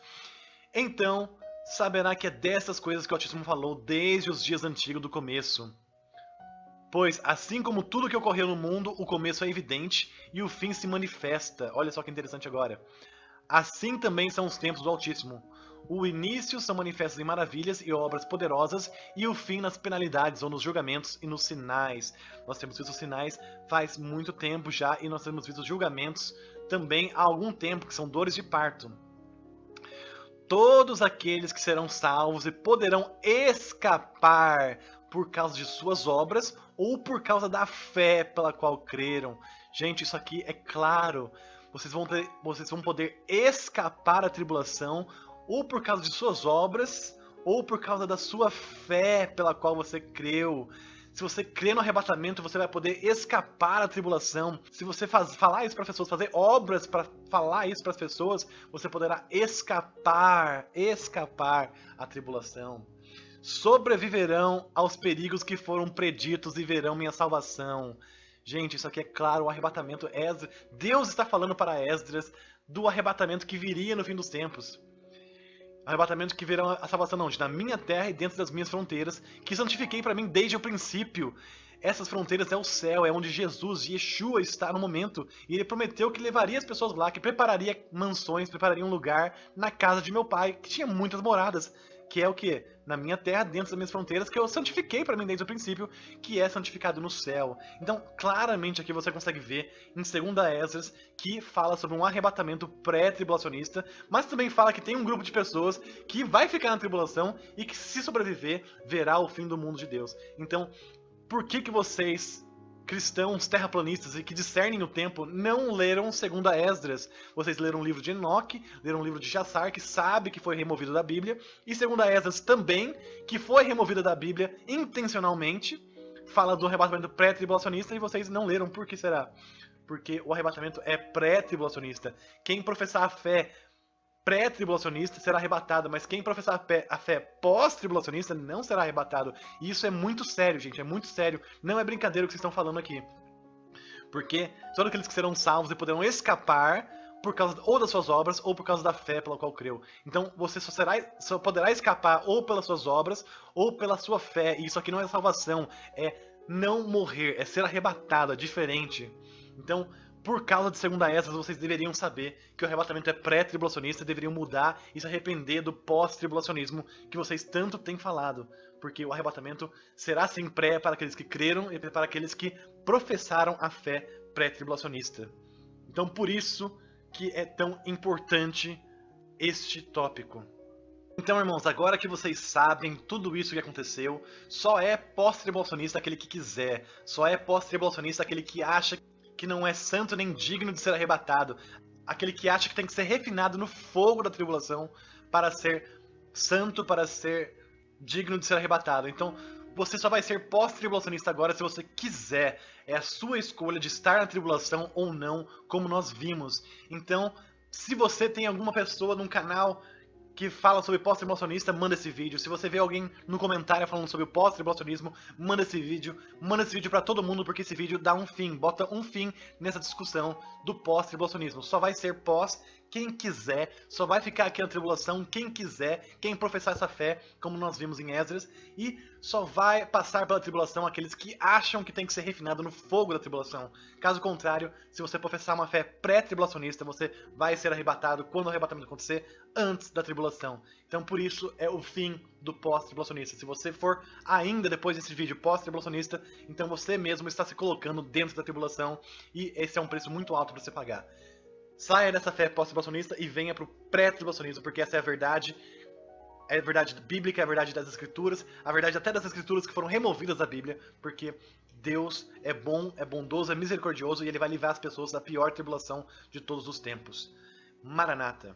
Então, saberá que é dessas coisas que o Altíssimo falou desde os dias antigos do começo. Pois, assim como tudo que ocorreu no mundo, o começo é evidente e o fim se manifesta. Olha só que interessante agora. Assim também são os tempos do Altíssimo. O início são manifestos em maravilhas e obras poderosas, e o fim nas penalidades, ou nos julgamentos e nos sinais. Nós temos visto os sinais faz muito tempo já, e nós temos visto os julgamentos também há algum tempo, que são dores de parto. Todos aqueles que serão salvos e poderão escapar por causa de suas obras, ou por causa da fé pela qual creram. Gente, isso aqui é claro. Vocês vão poder escapar da tribulação, ou por causa de suas obras, ou por causa da sua fé pela qual você creu. Se você crê no arrebatamento, você vai poder escapar da tribulação. Se você falar isso para as pessoas, fazer obras para falar isso para as pessoas, você poderá escapar à tribulação. Sobreviverão aos perigos que foram preditos e verão minha salvação. Gente, isso aqui é claro, o arrebatamento. Deus está falando para Esdras do arrebatamento que viria no fim dos tempos. Arrebatamento que virá a salvação, não, na minha terra e dentro das minhas fronteiras, que santifiquei para mim desde o princípio. Essas fronteiras é o céu, é onde Jesus, Yeshua, está no momento. E ele prometeu que levaria as pessoas lá, que prepararia mansões, prepararia um lugar na casa de meu pai, que tinha muitas moradas. Que é o que? Na minha terra, dentro das minhas fronteiras, que eu santifiquei para mim desde o princípio, que é santificado no céu. Então, claramente aqui você consegue ver em 2 Esdras que fala sobre um arrebatamento pré-tribulacionista, mas também fala que tem um grupo de pessoas que vai ficar na tribulação e que, se sobreviver, verá o fim do mundo de Deus. Então, por que vocês, cristãos terraplanistas e que discernem o tempo, não leram 2 Esdras? Vocês leram o livro de Enoque, leram o livro de Jassar, que sabe que foi removido da Bíblia, e 2 Esdras também, que foi removido da Bíblia intencionalmente, fala do arrebatamento pré-tribulacionista, e vocês não leram. Por que será? Porque o arrebatamento é pré-tribulacionista. Quem professar a fé pré-tribulacionista será arrebatado, mas quem professar a fé pós-tribulacionista não será arrebatado. E isso é muito sério, gente, é muito sério. Não é brincadeira o que vocês estão falando aqui. Porque todos aqueles que serão salvos e poderão escapar por causa ou das suas obras ou por causa da fé pela qual creu. Então você só poderá escapar ou pelas suas obras ou pela sua fé. E isso aqui não é salvação, é não morrer, é ser arrebatado, é diferente. Então, por causa de 2 Esdras, vocês deveriam saber que o arrebatamento é pré-tribulacionista, deveriam mudar e se arrepender do pós-tribulacionismo que vocês tanto têm falado. Porque o arrebatamento será sim pré para aqueles que creram e para aqueles que professaram a fé pré-tribulacionista. Então, por isso que é tão importante este tópico. Então, irmãos, agora que vocês sabem tudo isso que aconteceu, só é pós-tribulacionista aquele que quiser, só é pós-tribulacionista aquele que acha que não é santo nem digno de ser arrebatado, aquele que acha que tem que ser refinado no fogo da tribulação para ser santo, para ser digno de ser arrebatado. Então, você só vai ser pós-tribulacionista agora se você quiser. É a sua escolha de estar na tribulação ou não, como nós vimos. Então, se você tem alguma pessoa num canal que fala sobre pós-tribulacionista, manda esse vídeo. Se você vê alguém no comentário falando sobre o pós-tribulacionismo, manda esse vídeo. Manda esse vídeo pra todo mundo, porque esse vídeo dá um fim, bota um fim nessa discussão do pós-tribulacionismo. Só vai ser pós quem quiser, só vai ficar aqui na tribulação quem quiser, quem professar essa fé, como nós vimos em Esdras, e só vai passar pela tribulação aqueles que acham que tem que ser refinado no fogo da tribulação. Caso contrário, se você professar uma fé pré-tribulacionista, você vai ser arrebatado quando o arrebatamento acontecer, antes da tribulação. Então, por isso, é o fim do pós-tribulacionista. Se você for ainda depois desse vídeo pós-tribulacionista, então você mesmo está se colocando dentro da tribulação, e esse é um preço muito alto para você pagar. Saia dessa fé pós-tribulacionista e venha para o pré-tribulacionismo, porque essa é a verdade bíblica, é a verdade das escrituras, a verdade até das escrituras que foram removidas da Bíblia, porque Deus é bom, é bondoso, é misericordioso e ele vai livrar as pessoas da pior tribulação de todos os tempos. Maranata.